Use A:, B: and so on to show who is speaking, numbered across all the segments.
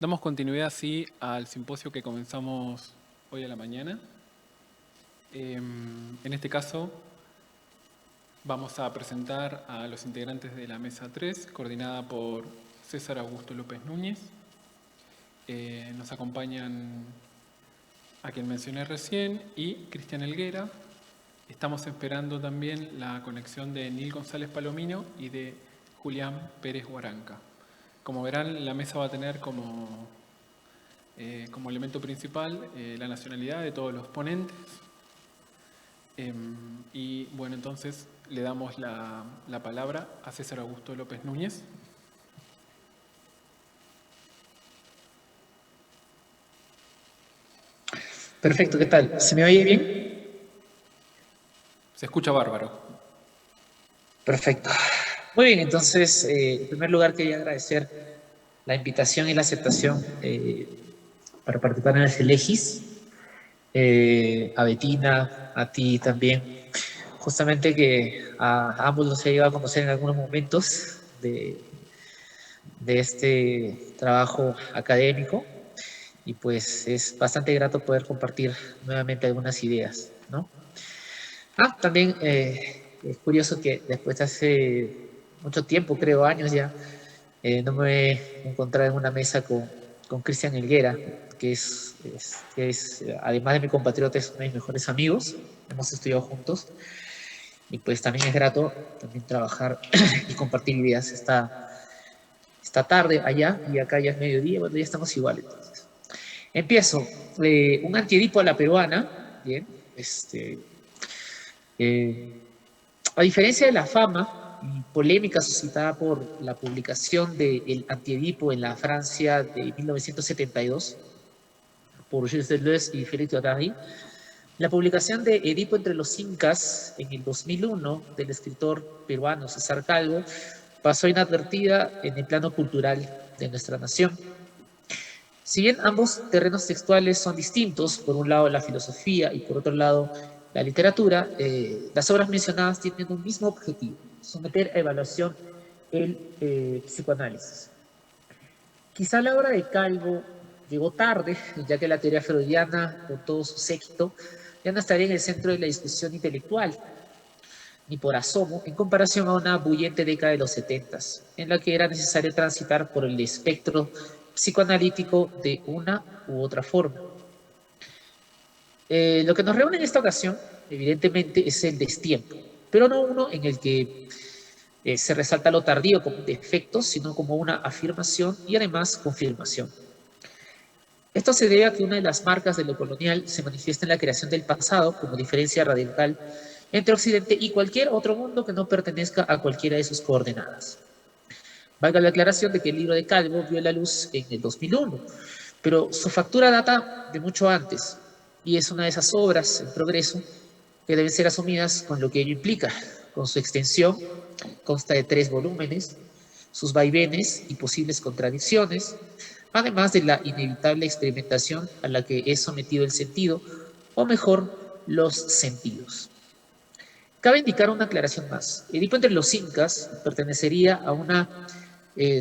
A: Damos continuidad así al simposio que comenzamos hoy a la mañana. En este caso vamos a presentar a los integrantes de la Mesa 3, coordinada por César Augusto López Núñez. Nos acompañan a quien mencioné recién y Cristian Helguera. Estamos esperando también la conexión de Nil González Palomino y de Julián Pérez Guaranca. Como verán, la mesa va a tener como elemento principal la nacionalidad de todos los ponentes. Y bueno, entonces le damos la palabra a César Augusto López Núñez.
B: Perfecto, ¿qué tal? ¿Se me oye bien?
A: Se escucha bárbaro.
B: Perfecto. Muy bien, entonces, en primer lugar quería agradecer la invitación y la aceptación para participar en el Celegis. A Betina, a ti también. Justamente que a ambos los he llegado a conocer en algunos momentos de este trabajo académico y pues es bastante grato poder compartir nuevamente algunas ideas, ¿no? También es curioso que después de hace mucho tiempo, creo años ya, no me he encontrado en una mesa con Cristian Helguera, que es, además de mi compatriota, es uno de mis mejores amigos. Hemos estudiado juntos y pues también es grato también trabajar y compartir ideas esta tarde allá y acá ya es mediodía, bueno, ya estamos igual entonces. Empiezo. Un antiedipo a la peruana, bien, eh, a diferencia de la fama y polémica suscitada por la publicación de El Antiedipo en la Francia de 1972 por Gilles Deleuze y Félix Guattari, la publicación de Edipo entre los Incas en el 2001 del escritor peruano César Calvo pasó inadvertida en el plano cultural de nuestra nación. Si bien ambos terrenos textuales son distintos, por un lado la filosofía y por otro lado la literatura, las obras mencionadas tienen un mismo objetivo: someter a evaluación el psicoanálisis. Quizá la obra de Calvo llegó tarde, ya que la teoría freudiana, con todo su séquito, ya no estaría en el centro de la discusión intelectual, ni por asomo, en comparación a una bullente década de los 70, en la que era necesario transitar por el espectro psicoanalítico de una u otra forma. Lo que nos reúne en esta ocasión, evidentemente, es el destiempo, pero no uno en el que se resalta lo tardío como un defecto, sino como una afirmación y además confirmación. Esto se debe a que una de las marcas de lo colonial se manifiesta en la creación del pasado como diferencia radical entre Occidente y cualquier otro mundo que no pertenezca a cualquiera de sus coordenadas. Valga la aclaración de que el libro de Calvo vio la luz en el 2001, pero su factura data de mucho antes y es una de esas obras en progreso que deben ser asumidas con lo que ello implica, con su extensión, consta de 3 volúmenes, sus vaivenes y posibles contradicciones, además de la inevitable experimentación a la que es sometido el sentido, o mejor, los sentidos. Cabe indicar una aclaración más. Edipo entre los incas pertenecería a una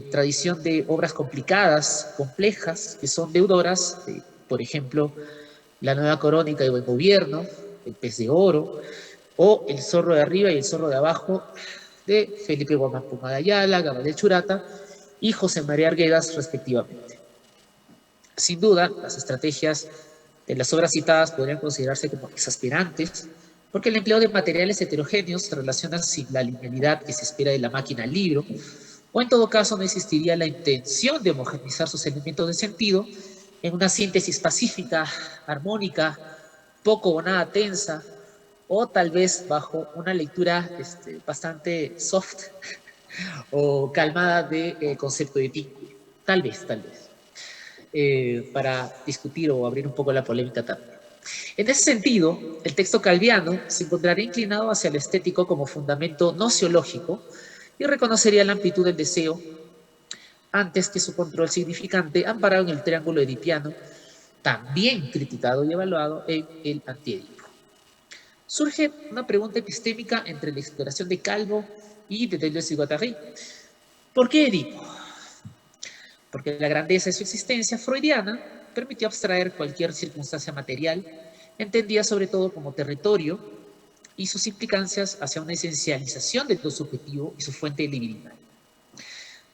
B: tradición de obras complicadas, complejas, que son deudoras de, por ejemplo, La Nueva Crónica y Buen Gobierno, El Pez de Oro, o El Zorro de Arriba y El Zorro de Abajo, de Felipe Guamapuma de Ayala, Gabriel Churata y José María Arguedas, respectivamente. Sin duda, las estrategias de las obras citadas podrían considerarse como exasperantes, porque el empleo de materiales heterogéneos se relaciona sin la linealidad que se espera de la máquina al libro, o en todo caso no existiría la intención de homogeneizar sus elementos de sentido en una síntesis pacífica, armónica, poco o nada tensa, o tal vez bajo una lectura bastante soft o calmada de concepto de vínculo. Tal vez, para discutir o abrir un poco la polémica también. En ese sentido, el texto calviano se encontraría inclinado hacia lo estético como fundamento nociológico y reconocería la amplitud del deseo antes que su control significante amparado en el triángulo edipiano, también criticado y evaluado en el Antiedipo. Surge una pregunta epistémica entre la exploración de Calvo y de Deleuze y Guattari. ¿Por qué Edipo? porque la grandeza de su existencia freudiana permitió abstraer cualquier circunstancia material, entendida sobre todo como territorio, y sus implicancias hacia una esencialización del lo subjetivo y su fuente de divinidad.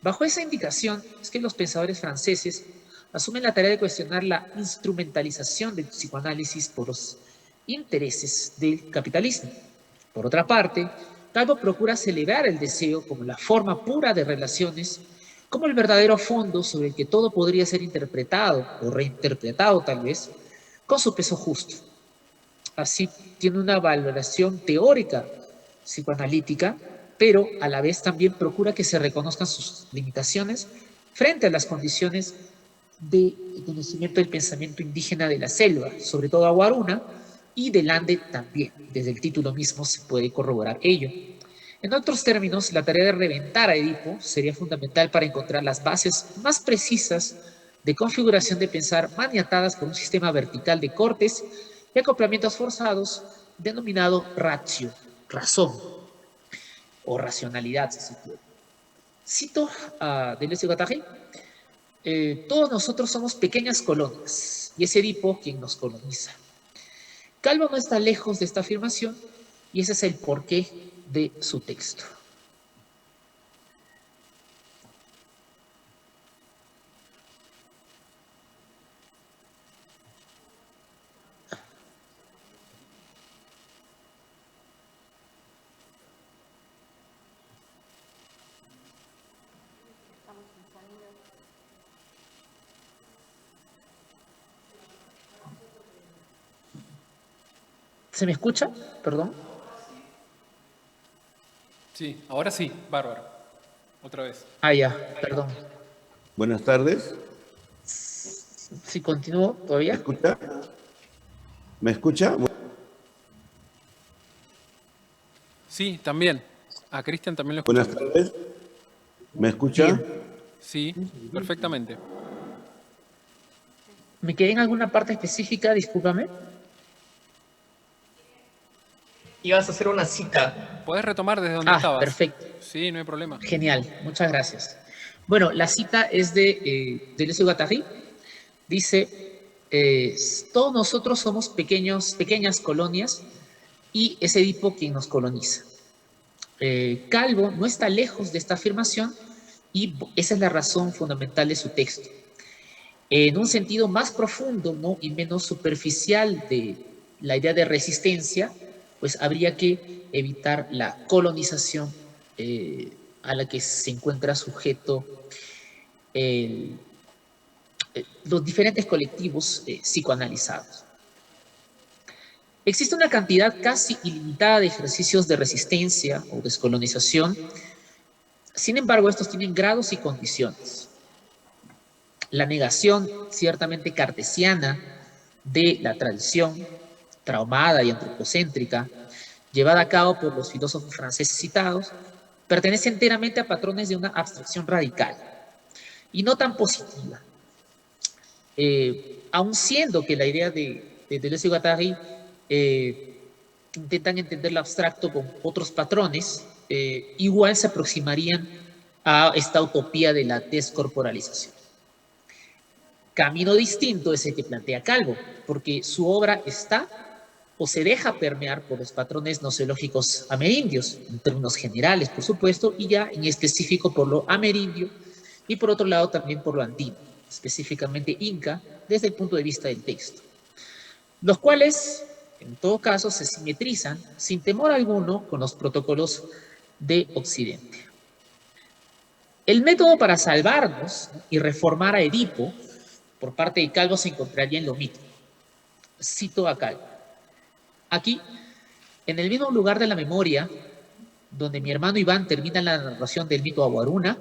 B: Bajo esa indicación es que los pensadores franceses asumen la tarea de cuestionar la instrumentalización del psicoanálisis por los intereses del capitalismo. Por otra parte, Calvo procura celebrar el deseo como la forma pura de relaciones, como el verdadero fondo sobre el que todo podría ser interpretado o reinterpretado tal vez, con su peso justo. Así tiene una valoración teórica psicoanalítica, pero a la vez también procura que se reconozcan sus limitaciones frente a las condiciones de conocimiento del pensamiento indígena de la selva, sobre todo aguaruna, y del Ande también. Desde el título mismo se puede corroborar ello. En otros términos, la tarea de reventar a Edipo sería fundamental para encontrar las bases más precisas de configuración de pensar maniatadas por un sistema vertical de cortes y acoplamientos forzados denominado ratio, razón o racionalidad, si se quiere. Cito a Deleuze y Guattari: todos nosotros somos pequeñas colonias y es Edipo quien nos coloniza. Calvo no está lejos de esta afirmación y ese es el porqué de su texto. ¿Se me escucha? Perdón.
A: Sí, ahora sí, bárbaro. Otra vez.
B: Ah, ya, perdón.
C: Buenas tardes.
B: Si continúo
C: ¿Me
B: todavía.
C: escucha? ¿Me escucha?
A: Sí, también. A Cristian también lo
C: Buenas
A: escuchamos.
C: tardes. ¿Me escucha?
B: Bien.
A: Sí, perfectamente.
B: ¿Me quedé en alguna parte específica? Discúlpame.
D: Ibas a hacer una cita.
A: Podés retomar desde donde
B: Ah,
A: estabas.
B: perfecto.
A: Sí, no hay problema.
B: Genial, muchas gracias. Bueno, la cita es de Deleuze y Guattari. Dice, todos nosotros somos pequeñas colonias y es Edipo quien nos coloniza. Calvo no está lejos de esta afirmación y esa es la razón fundamental de su texto. En un sentido más profundo, ¿no?, y menos superficial de la idea de resistencia, pues habría que evitar la colonización a la que se encuentra sujeto los diferentes colectivos psicoanalizados. Existe una cantidad casi ilimitada de ejercicios de resistencia o descolonización. Sin embargo, estos tienen grados y condiciones. La negación ciertamente cartesiana de la tradición traumada y antropocéntrica llevada a cabo por los filósofos franceses citados pertenece enteramente a patrones de una abstracción radical y no tan positiva. Aun siendo que la idea de Deleuze y Guattari intentan entender lo abstracto con otros patrones, igual se aproximarían a esta utopía de la descorporalización. Camino distinto es el que plantea Calvo, porque su obra está o se deja permear por los patrones noceológicos amerindios, en términos generales, por supuesto, y ya en específico por lo amerindio, y por otro lado también por lo andino, específicamente inca, desde el punto de vista del texto, los cuales, en todo caso, se simetrizan sin temor alguno con los protocolos de Occidente. El método para salvarnos y reformar a Edipo por parte de Calvo se encontraría en lo mítico. Cito a Calvo: aquí, en el mismo lugar de la memoria, donde mi hermano Iván termina la narración del mito Aguaruna,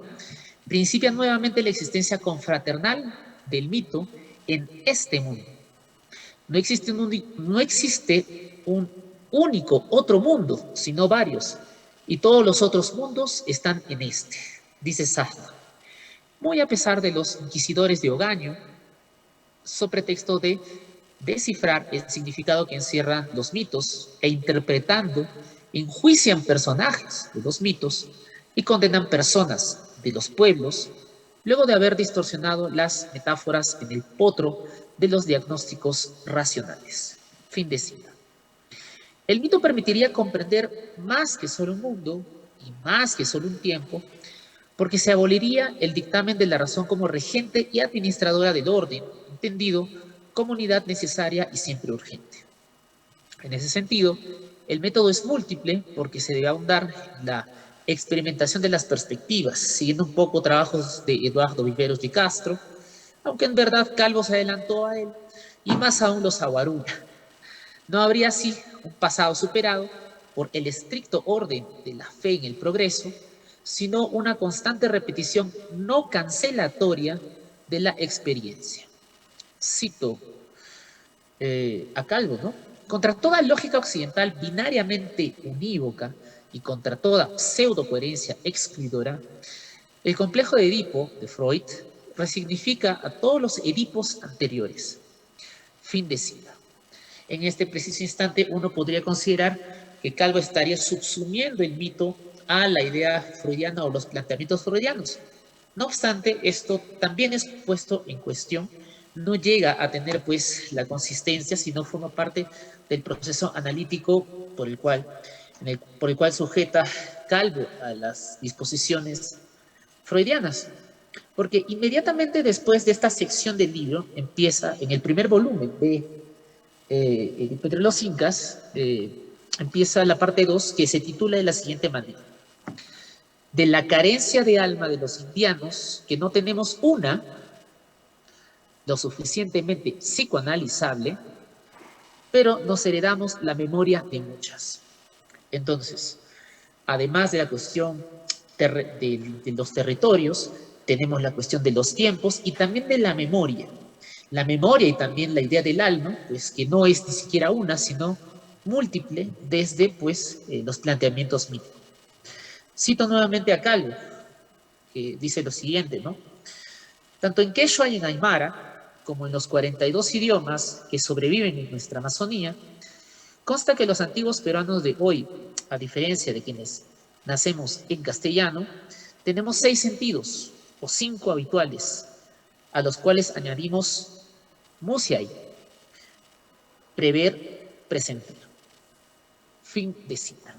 B: principia nuevamente la existencia confraternal del mito en este mundo. No existe un único otro mundo, sino varios, y todos los otros mundos están en este, dice Safra, muy a pesar de los inquisidores de Ogaño, so pretexto de descifrar el significado que encierran los mitos e interpretando, enjuician personajes de los mitos y condenan personas de los pueblos luego de haber distorsionado las metáforas en el potro de los diagnósticos racionales. Fin de cita. El mito permitiría comprender más que solo un mundo y más que solo un tiempo, porque se aboliría el dictamen de la razón como regente y administradora del orden, entendido como unidad necesaria y siempre urgente. En ese sentido, el método es múltiple porque se debe ahondar en la experimentación de las perspectivas, siguiendo un poco trabajos de Eduardo Viveros de Castro, aunque en verdad Calvo se adelantó a él, y más aún los Aguarulla. No habría así un pasado superado por el estricto orden de la fe en el progreso, sino una constante repetición no cancelatoria de la experiencia. Cito a Calvo, ¿no? Contra toda lógica occidental binariamente unívoca y contra toda pseudocoherencia excluidora, el complejo de Edipo de Freud resignifica a todos los Edipos anteriores. Fin de cita. En este preciso instante uno podría considerar que Calvo estaría subsumiendo el mito a la idea freudiana o los planteamientos freudianos. No obstante, esto también es puesto en cuestión, no llega a tener pues la consistencia, sino forma parte del proceso analítico por el cual sujeta Calvo a las disposiciones freudianas. Porque inmediatamente después de esta sección del libro empieza en el primer volumen de El Imperio de los Incas, empieza la parte 2 que se titula de la siguiente manera: de la carencia de alma de los indianos, que no tenemos una lo suficientemente psicoanalizable, pero nos heredamos la memoria de muchas. Entonces, además de la cuestión de los territorios, tenemos la cuestión de los tiempos y también de la memoria. La memoria y también la idea del alma, pues que no es ni siquiera una, sino múltiple desde pues los planteamientos míticos. Cito nuevamente a Calvo, que dice lo siguiente, ¿no? Tanto en Quechua y en Aymara, como en los 42 idiomas que sobreviven en nuestra Amazonía, consta que los antiguos peruanos de hoy, a diferencia de quienes nacemos en castellano, tenemos 6 sentidos, o 5 habituales, a los cuales añadimos musiai, prever, presentir. Fin de cita.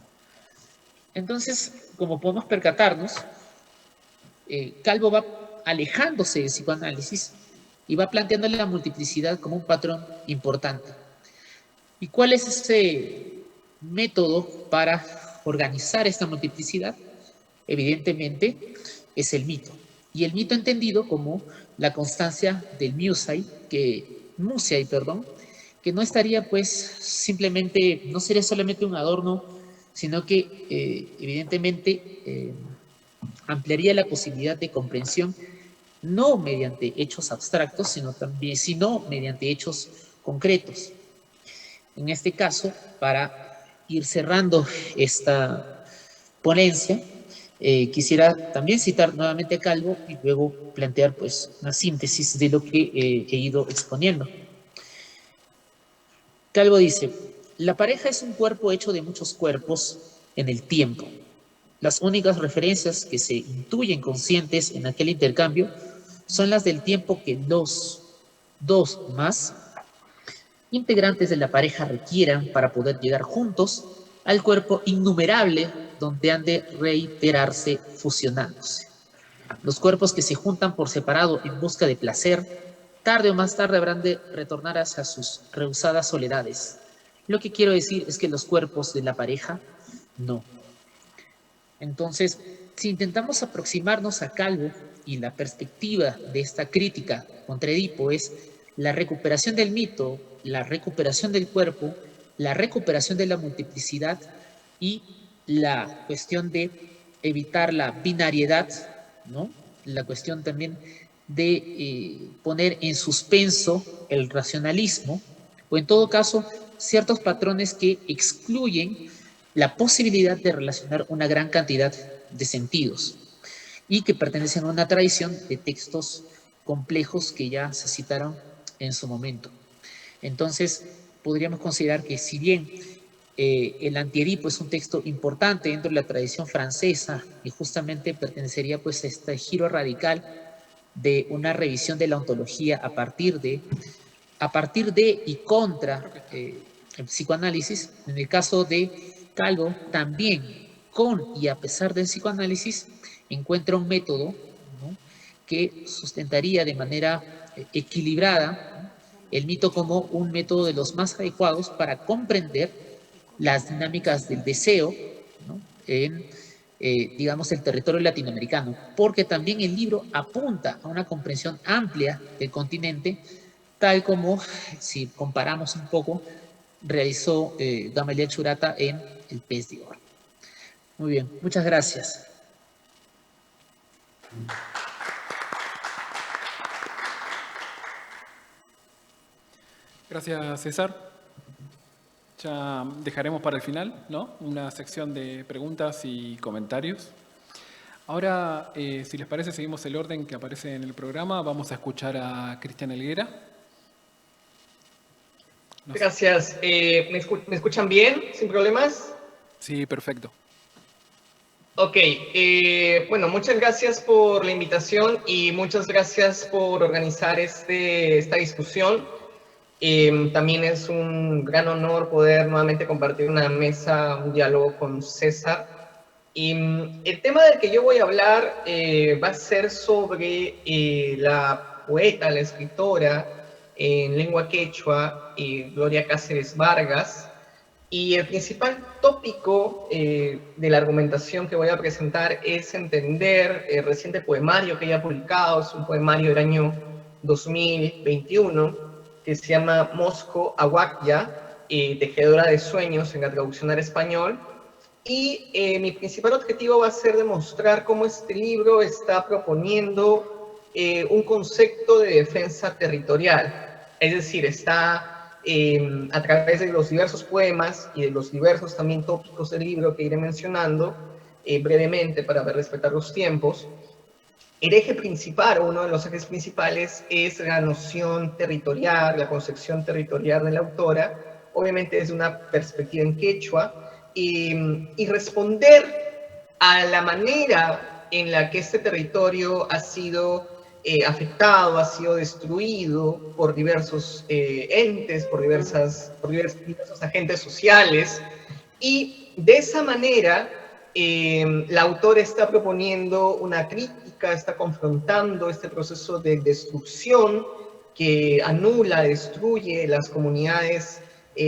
B: Entonces, como podemos percatarnos, Calvo va alejándose del psicoanálisis y va planteando la multiplicidad como un patrón importante. ¿Y cuál es ese método para organizar esta multiplicidad? Evidentemente, es el mito. Y el mito entendido como la constancia del musiai, que no estaría pues simplemente, no sería solamente un adorno, sino que evidentemente ampliaría la posibilidad de comprensión no mediante hechos abstractos, sino mediante hechos concretos. En este caso, para ir cerrando esta ponencia, quisiera también citar nuevamente a Calvo y luego plantear pues una síntesis de lo que he ido exponiendo. Calvo dice: la pareja es un cuerpo hecho de muchos cuerpos en el tiempo. Las únicas referencias que se intuyen conscientes en aquel intercambio son las del tiempo que los dos más integrantes de la pareja requieran para poder llegar juntos al cuerpo innumerable donde han de reiterarse fusionándose. Los cuerpos que se juntan por separado en busca de placer, tarde o más tarde habrán de retornar hacia sus rehusadas soledades. Lo que quiero decir es que los cuerpos de la pareja no. Entonces, si intentamos aproximarnos a Calvo y la perspectiva de esta crítica contra Edipo es la recuperación del mito, la recuperación del cuerpo, la recuperación de la multiplicidad y la cuestión de evitar la binariedad, ¿no? La cuestión también de poner en suspenso el racionalismo, o en todo caso, ciertos patrones que excluyen la posibilidad de relacionar una gran cantidad de sentidos y que pertenecen a una tradición de textos complejos que ya se citaron en su momento. Entonces, podríamos considerar que si bien el Antiedipo es un texto importante dentro de la tradición francesa y justamente pertenecería pues a este giro radical de una revisión de la ontología a partir de y contra el psicoanálisis. En el caso de Calvo, también con y a pesar del psicoanálisis, encuentra un método, ¿no?, que sustentaría de manera equilibrada, ¿no?, el mito como un método de los más adecuados para comprender las dinámicas del deseo, ¿no?, en, digamos, el territorio latinoamericano, porque también el libro apunta a una comprensión amplia del continente, tal como, si comparamos un poco, realizó Gamaliel Churata en El pez de oro. Muy bien, muchas gracias.
A: Gracias, César. Ya dejaremos para el final, ¿no?, una sección de preguntas y comentarios. Ahora, si les parece, seguimos el orden que aparece en el programa. Vamos a escuchar a Cristian Helguera. No sé.
D: Gracias. ¿Me escuchan bien? ¿Sin problemas?
A: Sí, perfecto.
D: Ok. Bueno, muchas gracias por la invitación y muchas gracias por organizar esta discusión. También es un gran honor poder nuevamente compartir una mesa, un diálogo con César. Y el tema del que yo voy a hablar va a ser sobre la poeta, la escritora en lengua quechua, Gloria Cáceres Vargas. Y el principal tópico de la argumentación que voy a presentar es entender el reciente poemario que ella ha publicado. Es un poemario del año 2021 que se llama Mosco Aguacya, tejedora de sueños en la traducción al español. Y mi principal objetivo va a ser demostrar cómo este libro está proponiendo un concepto de defensa territorial. Es decir, está a través de los diversos poemas y de los diversos también tópicos del libro que iré mencionando brevemente para respetar los tiempos. El eje principal, o uno de los ejes principales, es la noción territorial, la concepción territorial de la autora, obviamente desde una perspectiva en quechua, y responder a la manera en la que este territorio ha sido afectado, ha sido destruido por diversos entes, por diversos agentes sociales, y de esa manera la autora está proponiendo una crítica, está confrontando este proceso de destrucción que anula, destruye las comunidades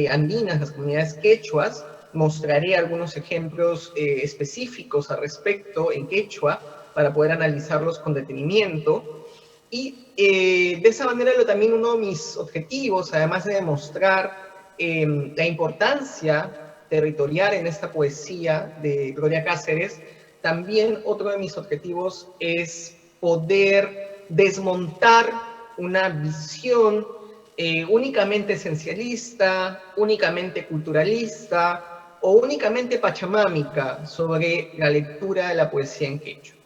D: andinas, las comunidades quechuas. Mostraré algunos ejemplos específicos al respecto en quechua para poder analizarlos con detenimiento. Y de esa manera también uno de mis objetivos, además de demostrar la importancia territorial en esta poesía de Gloria Cáceres, también otro de mis objetivos es poder desmontar una visión únicamente esencialista, únicamente culturalista o únicamente pachamámica sobre la lectura de la poesía en quechua.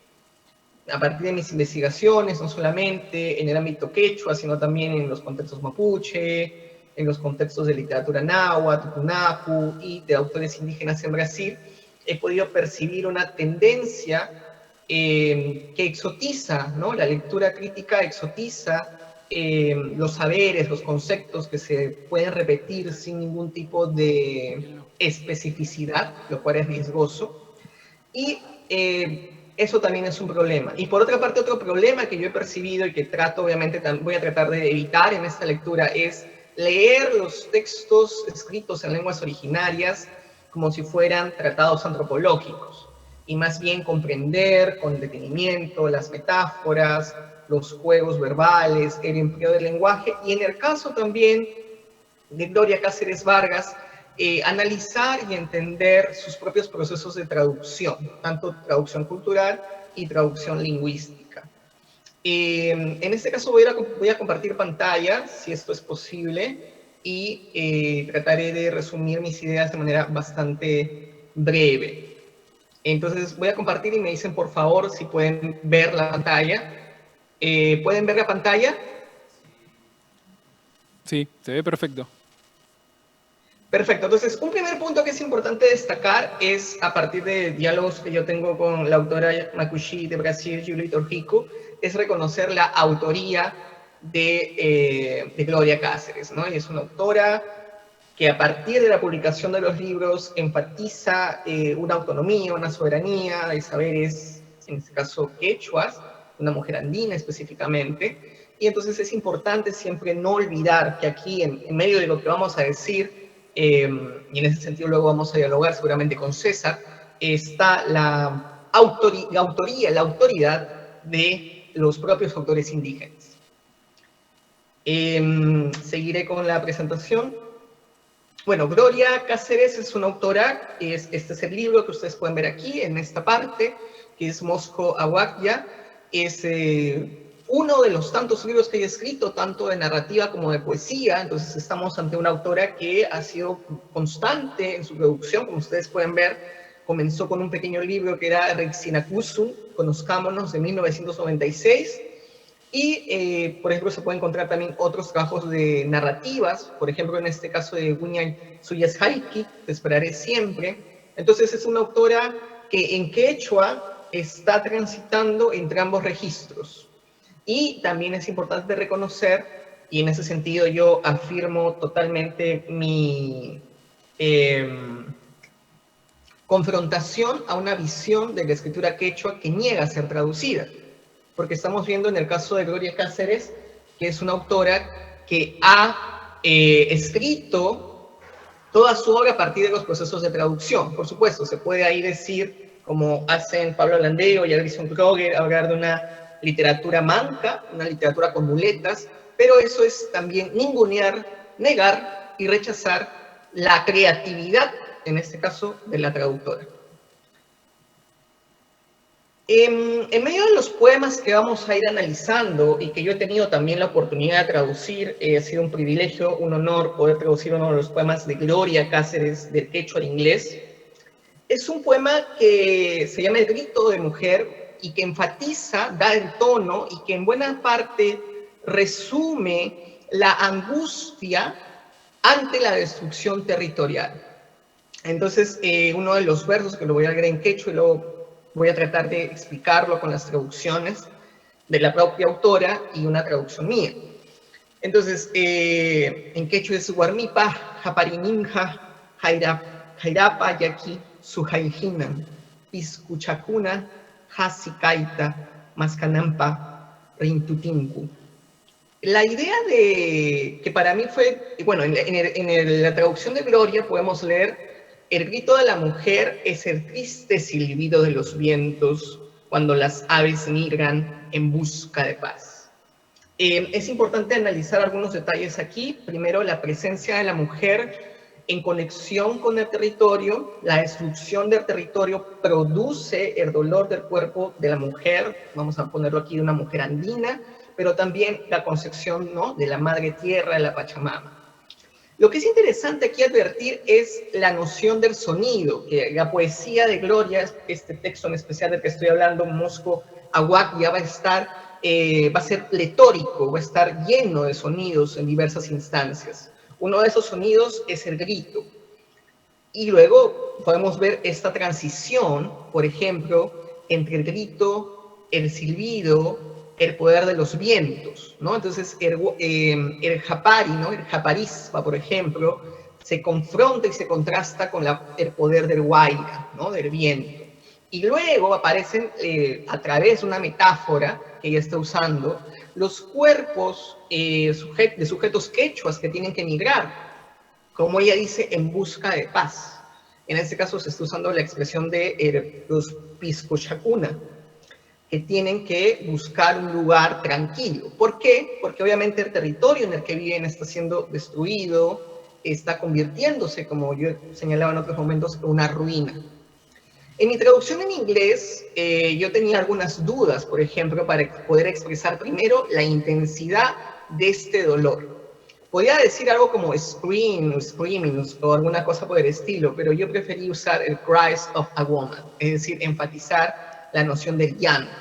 D: A partir de mis investigaciones, no solamente en el ámbito quechua, sino también en los contextos mapuche, en los contextos de literatura náhuatl, tucunacu y de autores indígenas en Brasil, he podido percibir una tendencia que exotiza, ¿no? La lectura crítica exotiza los saberes, los conceptos que se pueden repetir sin ningún tipo de especificidad, lo cual es riesgoso. Y eso también es un problema. Y por otra parte, otro problema que yo he percibido y que trato, obviamente, voy a tratar de evitar en esta lectura es leer los textos escritos en lenguas originarias como si fueran tratados antropológicos, y más bien comprender con detenimiento las metáforas, los juegos verbales, el empleo del lenguaje, y en el caso también de Gloria Cáceres Vargas, analizar y entender sus propios procesos de traducción, tanto traducción cultural y traducción lingüística. En este caso voy a compartir pantalla, si esto es posible, y trataré de resumir mis ideas de manera bastante breve. Entonces voy a compartir y me dicen por favor si pueden ver la pantalla. ¿Pueden ver la pantalla?
A: Sí, se ve perfecto.
D: Perfecto, entonces un primer punto que es importante destacar es, a partir de diálogos que yo tengo con la autora Makushi de Brasil, Julie Torrico, es reconocer la autoría de Gloria Cáceres, ¿no? Y es una autora que a partir de la publicación de los libros enfatiza una autonomía, una soberanía de saberes, en este caso quechuas, una mujer andina específicamente, y entonces es importante siempre no olvidar que aquí, en medio de lo que vamos a decir, y en ese sentido luego vamos a dialogar seguramente con César, está la autoría, la autoridad de los propios autores indígenas. Seguiré con la presentación. Bueno, Gloria Cáceres es una autora, este es el libro que ustedes pueden ver aquí, en esta parte, que es Mosco Aguacya. Es uno de los tantos libros que he escrito, tanto de narrativa como de poesía, entonces estamos ante una autora que ha sido constante en su producción, como ustedes pueden ver, comenzó con un pequeño libro que era Rexinacusun, Conozcámonos, de 1996, y, por ejemplo, se puede encontrar también otros trabajos de narrativas, por ejemplo, en este caso de Guñay Suyas Haiki, Te esperaré siempre. Entonces es una autora que en quechua está transitando entre ambos registros. Y también es importante reconocer, y en ese sentido yo afirmo totalmente mi confrontación a una visión de la escritura quechua que niega a ser traducida. Porque estamos viendo en el caso de Gloria Cáceres, que es una autora que ha escrito toda su obra a partir de los procesos de traducción. Por supuesto, se puede ahí decir, como hacen Pablo Landeo y Alison Kroger, hablar de una literatura manca, una literatura con muletas, pero eso es también ningunear, negar y rechazar la creatividad, en este caso, de la traductora. En medio de los poemas que vamos a ir analizando y que yo he tenido también la oportunidad de traducir, ha sido un privilegio, un honor poder traducir uno de los poemas de Gloria Cáceres del quechua al inglés. Es un poema que se llama El grito de mujer y que enfatiza, da el tono y que en buena parte resume la angustia ante la destrucción territorial. Entonces, uno de los versos que lo voy a leer en quechua y luego voy a tratar de explicarlo con las traducciones de la propia autora y una traducción mía. Entonces, en quechua es Guarmipa, Japarininja, Jairapa, Yaqui, Sujaijinan, Piscuchacuna, Hasikaita, Mascanampa, Rintutinku. La idea de que para mí fue, bueno, en la traducción de Gloria podemos leer: el grito de la mujer es el triste silbido de los vientos cuando las aves migran en busca de paz. Es importante analizar algunos detalles aquí. Primero, la presencia de la mujer en conexión con el territorio. La destrucción del territorio produce el dolor del cuerpo de la mujer, vamos a ponerlo aquí, de una mujer andina, pero también la concepción, ¿no?, de la madre tierra, de la Pachamama. Lo que es interesante aquí advertir es la noción del sonido, que la poesía de Gloria, este texto en especial del que estoy hablando, Mosco Aguacya, va a ser pletórico, va a estar lleno de sonidos en diversas instancias. Uno de esos sonidos es el grito. Y luego podemos ver esta transición, por ejemplo, entre el grito, el silbido, el poder de los vientos, ¿no? Entonces, el japari, ¿no?, el japarispa, por ejemplo, se confronta y se contrasta con el poder del huayna, ¿no?, del viento. Y luego aparecen, a través de una metáfora que ella está usando, los cuerpos de sujetos quechuas que tienen que migrar, como ella dice, en busca de paz. En este caso se está usando la expresión de los piscochacuna, que tienen que buscar un lugar tranquilo. ¿Por qué? Porque obviamente el territorio en el que viven está siendo destruido, está convirtiéndose, como yo señalaba en otros momentos, en una ruina. En mi traducción en inglés, yo tenía algunas dudas, por ejemplo, para poder expresar primero la intensidad de este dolor. Podía decir algo como scream, o screaming, o alguna cosa por el estilo, pero yo preferí usar el cries of a woman, es decir, enfatizar la noción del llanto.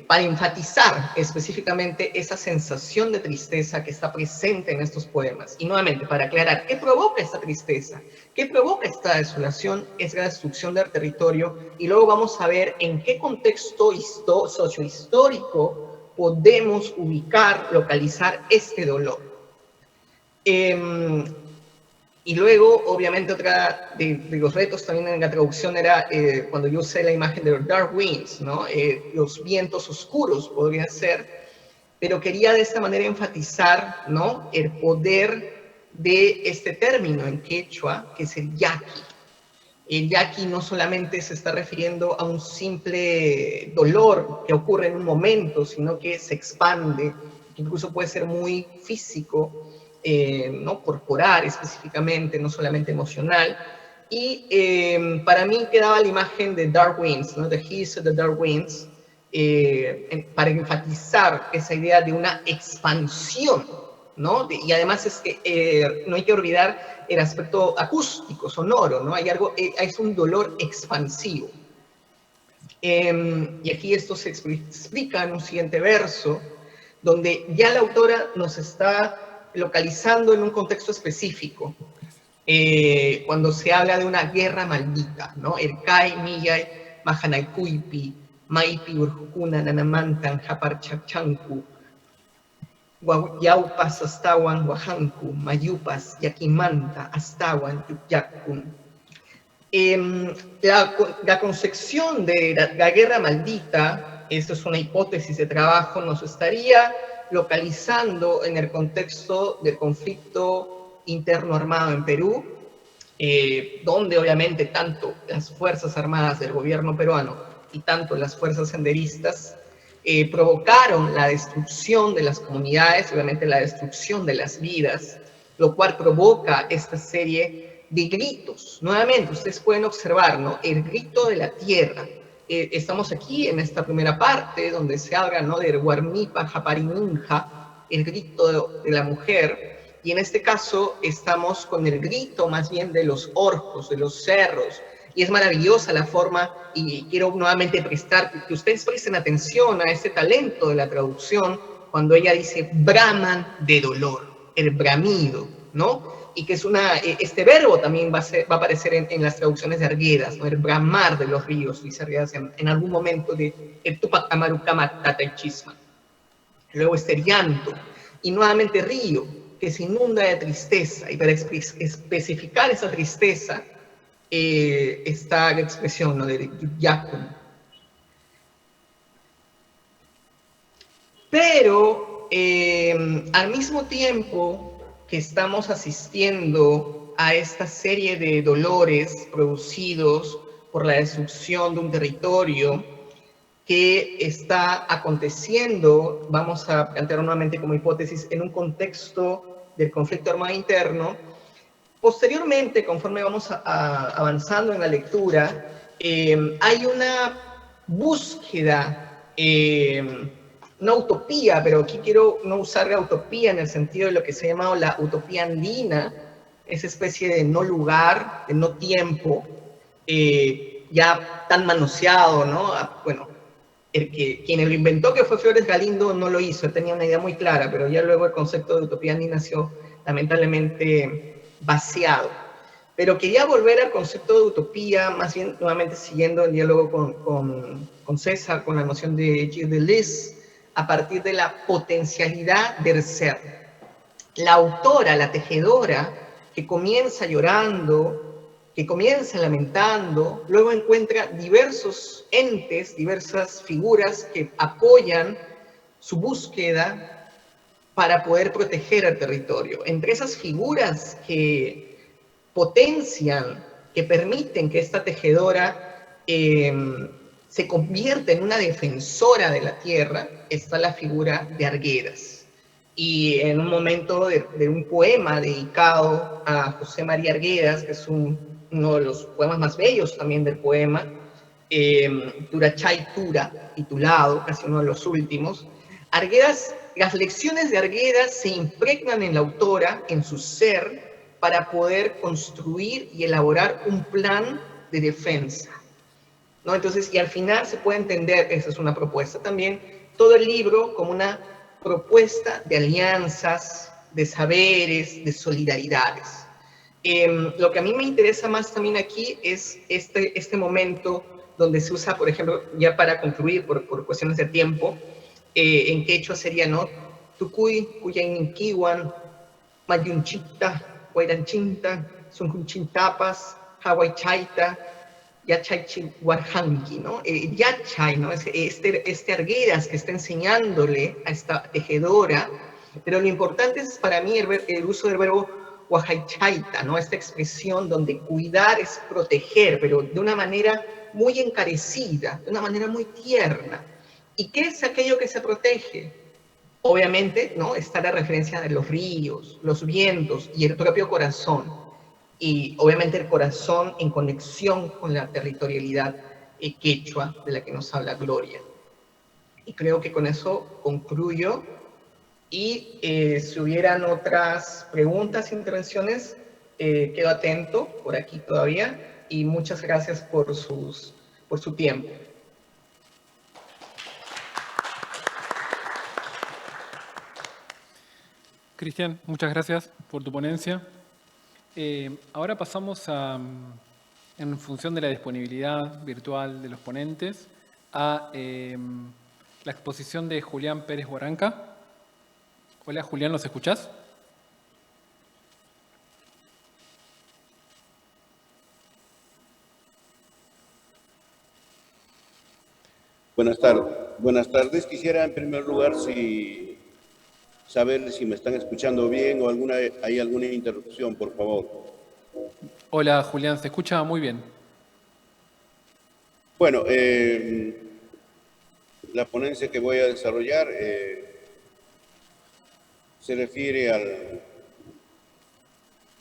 D: para enfatizar específicamente esa sensación de tristeza que está presente en estos poemas. Y nuevamente, para aclarar, ¿qué provoca esta tristeza? ¿Qué provoca esta desolación? Es la destrucción del territorio, y luego vamos a ver en qué contexto sociohistórico podemos ubicar, localizar este dolor. Y luego, obviamente, otra de los retos también en la traducción era cuando yo usé la imagen de los dark winds, ¿no? Los vientos oscuros podrían ser, pero quería de esta manera enfatizar, ¿no?, el poder de este término en quechua, que es el yaqui. El yaqui no solamente se está refiriendo a un simple dolor que ocurre en un momento, sino que se expande, que incluso puede ser muy físico, ¿no?, corporal específicamente, no solamente emocional. Y para mí quedaba la imagen de Dark Winds, ¿no?, The Hiss of the Dark Winds, para enfatizar esa idea de una expansión, ¿no? Y además es que no hay que olvidar el aspecto acústico, sonoro, ¿no? Hay algo, es un dolor expansivo. Y aquí esto se explica en un siguiente verso, donde ya la autora nos está localizando en un contexto específico, cuando se habla de una guerra maldita, ¿no? El Kai, Miyay, Mahanaikuipi, Maipi, Urjukuna, Nanamantan, Japarchachanku, Yaupas, Astawan, Huajanku, Mayupas, Yakimanta, Astawan, Yukyakun. La concepción de la guerra maldita, esto es una hipótesis de trabajo, nos estaría localizando en el contexto del conflicto interno armado en Perú, donde obviamente tanto las Fuerzas Armadas del gobierno peruano y tanto las fuerzas senderistas provocaron la destrucción de las comunidades, obviamente la destrucción de las vidas, lo cual provoca esta serie de gritos. Nuevamente, ustedes pueden observar, ¿no?, el grito de la tierra. Estamos aquí en esta primera parte donde se habla, ¿no?, del Warmipa Japarininja, el grito de la mujer, y en este caso estamos con el grito más bien de los orcos, de los cerros, y es maravillosa la forma, y quiero nuevamente que ustedes presten atención a este talento de la traducción, cuando ella dice braman de dolor, el bramido, ¿no? Y que es este verbo también va a aparecer en las traducciones de Arguedas, ¿no?, el bramar de los ríos, dice Arguedas en algún momento de el Tupac Amarucama Tataychisma. Luego este llanto, y nuevamente río, que se inunda de tristeza, y para especificar esa tristeza, está la expresión, ¿no?, de Yukyakun. Pero al mismo tiempo que estamos asistiendo a esta serie de dolores producidos por la destrucción de un territorio que está aconteciendo, vamos a plantear nuevamente como hipótesis, en un contexto del conflicto armado interno. Posteriormente, conforme vamos avanzando en la lectura, hay una búsqueda, una utopía, pero aquí quiero no usar la utopía en el sentido de lo que se ha llamado la utopía andina, esa especie de no lugar, de no tiempo, ya tan manoseado, ¿no? Bueno, quien lo inventó, que fue Flores Galindo, no lo hizo, tenía una idea muy clara, pero ya luego el concepto de utopía andina nació lamentablemente vaciado. Pero quería volver al concepto de utopía, más bien nuevamente siguiendo el diálogo con César, con la noción de Gilles Deleuze, a partir de la potencialidad del ser. La autora, la tejedora, que comienza llorando, que comienza lamentando, luego encuentra diversos entes, diversas figuras que apoyan su búsqueda para poder proteger el territorio. Entre esas figuras que potencian, que permiten que esta tejedora se convierta en una defensora de la tierra, está la figura de Arguedas. Y en un momento de un poema dedicado a José María Arguedas, que es uno de los poemas más bellos también del poema, Turachay Tura, titulado, casi uno de los últimos, Arguedas, las lecciones de Arguedas se impregnan en la autora, en su ser, para poder construir y elaborar un plan de defensa. ¿no? Entonces, y al final se puede entender, esa es una propuesta también, todo el libro como una propuesta de alianzas, de saberes, de solidaridades. Lo que a mí me interesa más también aquí es este momento donde se usa, por ejemplo, ya para concluir por cuestiones de tiempo, en quechua sería, ¿no? Tucuy, Cuyainquiwan, Mayunchita, Guayranchinta, Sunkunchintapas, Hawai Chaita, Yachay Warhanki, ¿no? Yachay, ¿no? Este Arguedas que está enseñándole a esta tejedora, pero lo importante es para mí el uso del verbo Wahaychaita, ¿no? Esta expresión donde cuidar es proteger, pero de una manera muy encarecida, de una manera muy tierna. ¿Y qué es aquello que se protege? Obviamente, ¿no? Está la referencia de los ríos, los vientos y el propio corazón. Y obviamente el corazón en conexión con la territorialidad quechua de la que nos habla Gloria. Y creo que con eso concluyo. Y si hubieran otras preguntas, intervenciones, quedo atento por aquí todavía. Y muchas gracias por su tiempo.
A: Cristian, muchas gracias por tu ponencia. Ahora pasamos en función de la disponibilidad virtual de los ponentes, a la exposición de Julián Pérez Guaranca. Hola Julián, ¿nos escuchás?
C: Buenas tardes. Buenas tardes. Quisiera en primer lugar saber si me están escuchando bien o hay alguna interrupción, por favor.
A: Hola Julián, se escucha muy bien.
C: Bueno, la ponencia que voy a desarrollar se refiere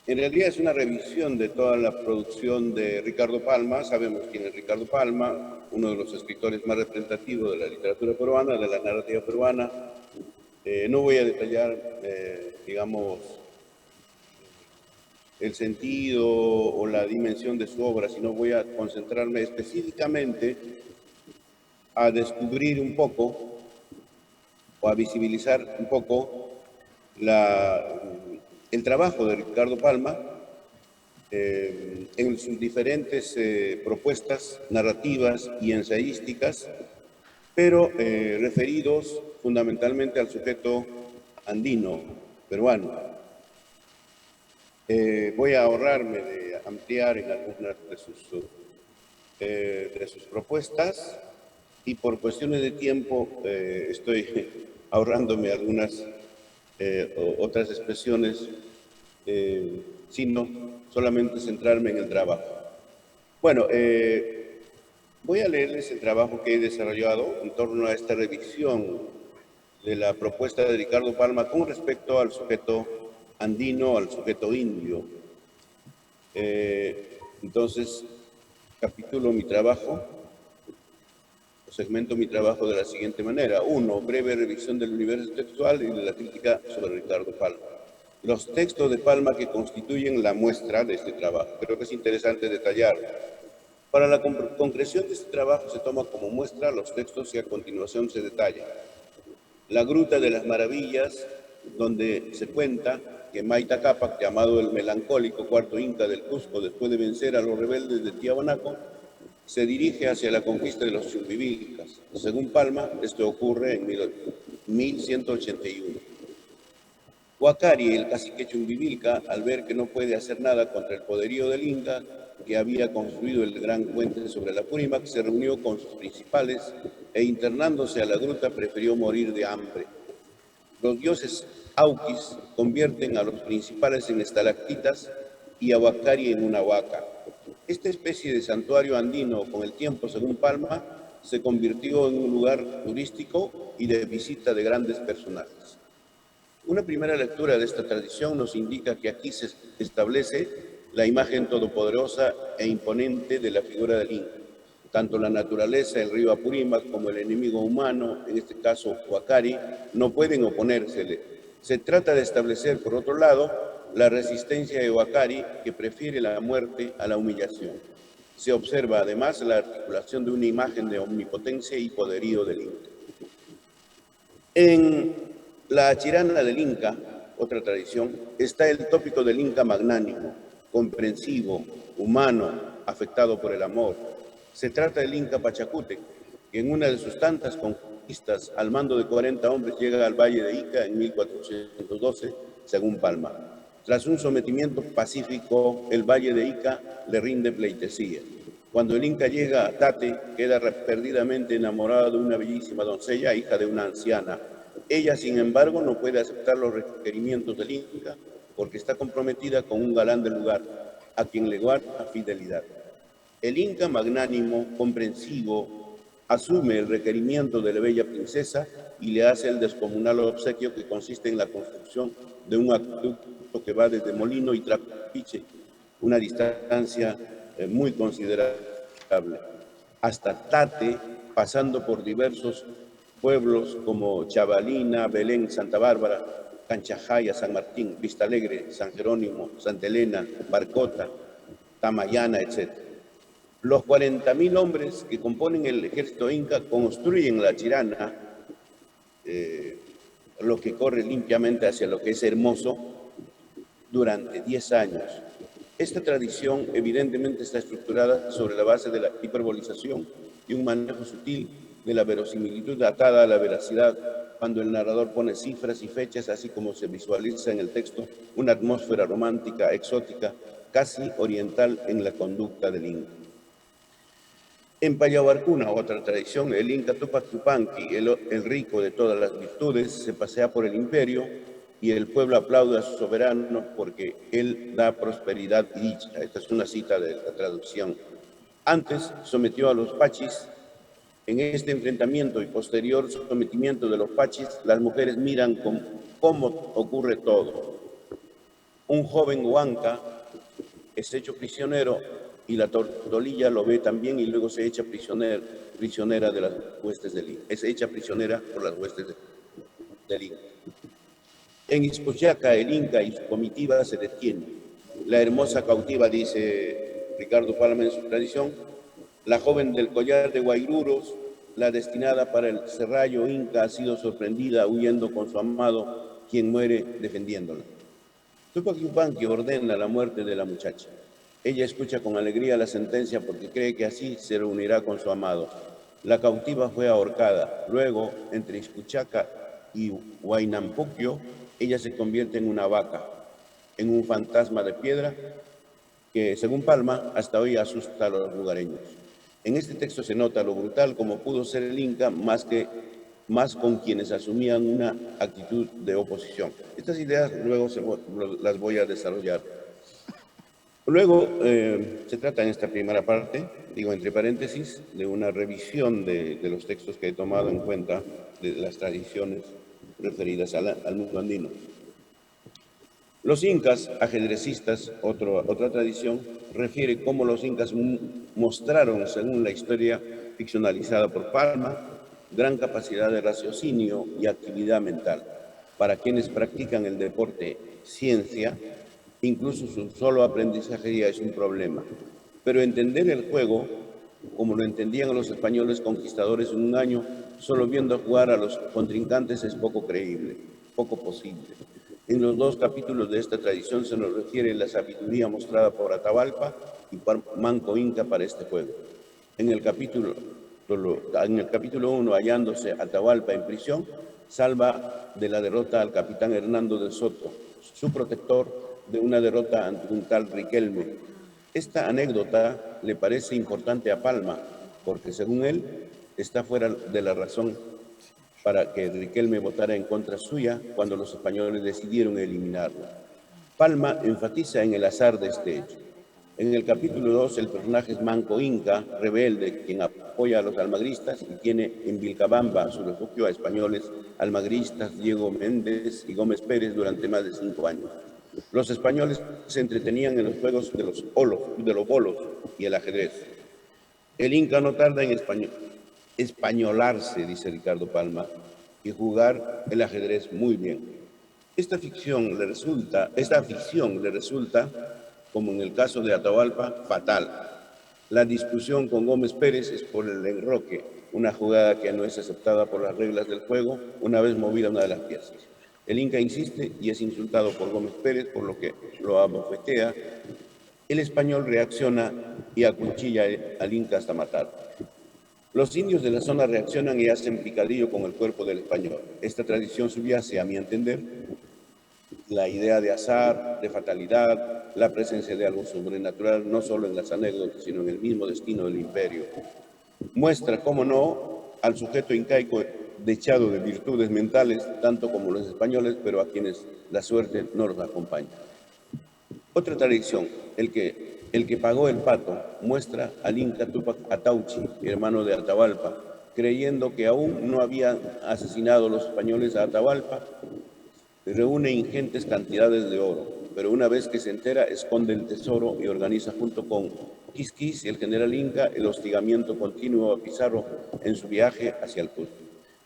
C: en realidad es una revisión de toda la producción de Ricardo Palma. Sabemos quién es Ricardo Palma, uno de los escritores más representativos de la literatura peruana, de la narrativa peruana. No voy a detallar, digamos, el sentido o la dimensión de su obra, sino voy a concentrarme específicamente a descubrir un poco o a visibilizar un poco el trabajo de Ricardo Palma en sus diferentes propuestas narrativas y ensayísticas, pero referidos fundamentalmente al sujeto andino, peruano. Voy a ahorrarme de ampliar en algunas de sus propuestas y por cuestiones de tiempo estoy ahorrándome algunas otras expresiones, sino solamente centrarme en el trabajo. Bueno, voy a leerles el trabajo que he desarrollado en torno a esta revisión de la propuesta de Ricardo Palma con respecto al sujeto andino, al sujeto indio. Entonces, capitulo mi trabajo, o segmento mi trabajo de la siguiente manera. 1. Breve revisión del universo textual y de la crítica sobre Ricardo Palma. Los textos de Palma que constituyen la muestra de este trabajo. Creo que es interesante detallarlo. Para la concreción de este trabajo se toma como muestra los textos que a continuación se detallan. La Gruta de las Maravillas, donde se cuenta que Mayta Cápac, llamado el melancólico cuarto inca del Cusco, después de vencer a los rebeldes de Tiahuanaco, se dirige hacia la conquista de los Chumbivilcas. Según Palma, esto ocurre en 1181. Huacari, el cacique Chumbivilca, al ver que no puede hacer nada contra el poderío del Inca, que había construido el gran puente sobre la Purímac, se reunió con sus principales e internándose a la gruta prefirió morir de hambre. Los dioses Auquis convierten a los principales en estalactitas y a Huacari en una huaca. Esta especie de santuario andino, con el tiempo, según Palma, se convirtió en un lugar turístico y de visita de grandes personajes. Una primera lectura de esta tradición nos indica que aquí se establece la imagen todopoderosa e imponente de la figura del Inca. Tanto la naturaleza, el río Apurímac, como el enemigo humano, en este caso Huacari, no pueden oponérsele. Se trata de establecer, por otro lado, la resistencia de Huacari, que prefiere la muerte a la humillación. Se observa además la articulación de una imagen de omnipotencia y poderío del Inca. En la Chirana del Inca, otra tradición, está el tópico del Inca magnánimo, comprensivo, humano, afectado por el amor. Se trata del Inca Pachacútec, que en una de sus tantas conquistas al mando de 40 hombres llega al Valle de Ica en 1412, según Palma. Tras un sometimiento pacífico, el Valle de Ica le rinde pleitesía. Cuando el Inca llega a Tate, queda perdidamente enamorado de una bellísima doncella, hija de una anciana. Ella, sin embargo, no puede aceptar los requerimientos del Inca porque está comprometida con un galán del lugar, a quien le guarda fidelidad. El Inca, magnánimo, comprensivo, asume el requerimiento de la bella princesa y le hace el descomunal obsequio que consiste en la construcción de un acueducto que va desde Molino y Trapiche, una distancia muy considerable, hasta Tate, pasando por diversos pueblos como Chavalina, Belén, Santa Bárbara, Canchajaya, San Martín, Vista Alegre, San Jerónimo, Santa Elena, Barcota, Tamayana, etc. Los 40.000 hombres que componen el ejército inca construyen la Chirana, lo que corre limpiamente hacia lo que es hermoso, durante 10 años. Esta tradición evidentemente está estructurada sobre la base de la hiperbolización y un manejo sutil de la verosimilitud atada a la veracidad, cuando el narrador pone cifras y fechas, así como se visualiza en el texto una atmósfera romántica, exótica, casi oriental en la conducta del Inca. En Payahuarcuna, otra tradición, el Inca Tupac Yupanqui, el rico de todas las virtudes, se pasea por el imperio y el pueblo aplaude a su soberano porque él da prosperidad y dicha. Esta es una cita de la traducción. Antes sometió a los pachis. En este enfrentamiento y posterior sometimiento de los pachis, las mujeres miran cómo ocurre todo. Un joven huanca es hecho prisionero y la tortolilla lo ve también y luego se echa prisionera de las huestes del Inca. Es hecha prisionera por las huestes del Inca. En Ispochaca, el Inca y su comitiva se detienen. La hermosa cautiva, dice Ricardo Palma en su tradición, la joven del collar de guairuros, la destinada para el serrallo inca, ha sido sorprendida huyendo con su amado, quien muere defendiéndola. Tupac Yupanqui ordena la muerte de la muchacha. Ella escucha con alegría la sentencia porque cree que así se reunirá con su amado. La cautiva fue ahorcada. Luego, entre Ispuchaca y Huaynampuquio, ella se convierte en una vaca, en un fantasma de piedra que, según Palma, hasta hoy asusta a los lugareños. En este texto se nota lo brutal como pudo ser el Inca, más con quienes asumían una actitud de oposición. Estas ideas luego las voy a desarrollar. Luego se trata en esta primera parte, digo entre paréntesis, de una revisión de los textos que he tomado en cuenta de las tradiciones referidas al mundo andino. Los incas ajedrecistas, otra tradición, refiere cómo los incas mostraron, según la historia ficcionalizada por Palma, gran capacidad de raciocinio y actividad mental. Para quienes practican el deporte ciencia, incluso su solo aprendizaje ya es un problema. Pero entender el juego, como lo entendían los españoles conquistadores en un año, solo viendo jugar a los contrincantes es poco creíble, poco posible. En los 2 capítulos de esta tradición se nos refiere la sabiduría mostrada por Atahualpa y por Manco Inca para este juego. En el capítulo 1, hallándose Atahualpa en prisión, salva de la derrota al capitán Hernando de Soto, su protector, de una derrota ante un tal Riquelme. Esta anécdota le parece importante a Palma, porque según él, está fuera de la razón para que Riquelme votara en contra suya cuando los españoles decidieron eliminarlo. Palma enfatiza en el azar de este hecho. En el capítulo 2, el personaje es Manco Inca, rebelde, quien apoya a los almagristas y tiene en Vilcabamba su refugio a españoles almagristas Diego Méndez y Gómez Pérez durante más de 5 años. Los españoles se entretenían en los juegos de los bolos y el ajedrez. El Inca no tarda en españolarse, dice Ricardo Palma, y jugar el ajedrez muy bien. Esta ficción le resulta, como en el caso de Atahualpa, fatal. La discusión con Gómez Pérez es por el enroque, una jugada que no es aceptada por las reglas del juego una vez movida una de las piezas. El Inca insiste y es insultado por Gómez Pérez, por lo que lo abofetea. El español reacciona y acuchilla al Inca hasta matarlo. Los indios de la zona reaccionan y hacen picadillo con el cuerpo del español. Esta tradición subyace, a mi entender, la idea de azar, de fatalidad, la presencia de algo sobrenatural, no solo en las anécdotas, sino en el mismo destino del imperio. Muestra, cómo no, al sujeto incaico dechado de virtudes mentales, tanto como los españoles, pero a quienes la suerte no los acompaña. Otra tradición, el que pagó el pato, muestra al Inca Túpac Atauchi, hermano de Atahualpa, creyendo que aún no habían asesinado los españoles a Atahualpa, reúne ingentes cantidades de oro, pero una vez que se entera, esconde el tesoro y organiza junto con Quisquis y el general Inca el hostigamiento continuo a Pizarro en su viaje hacia el Cusco.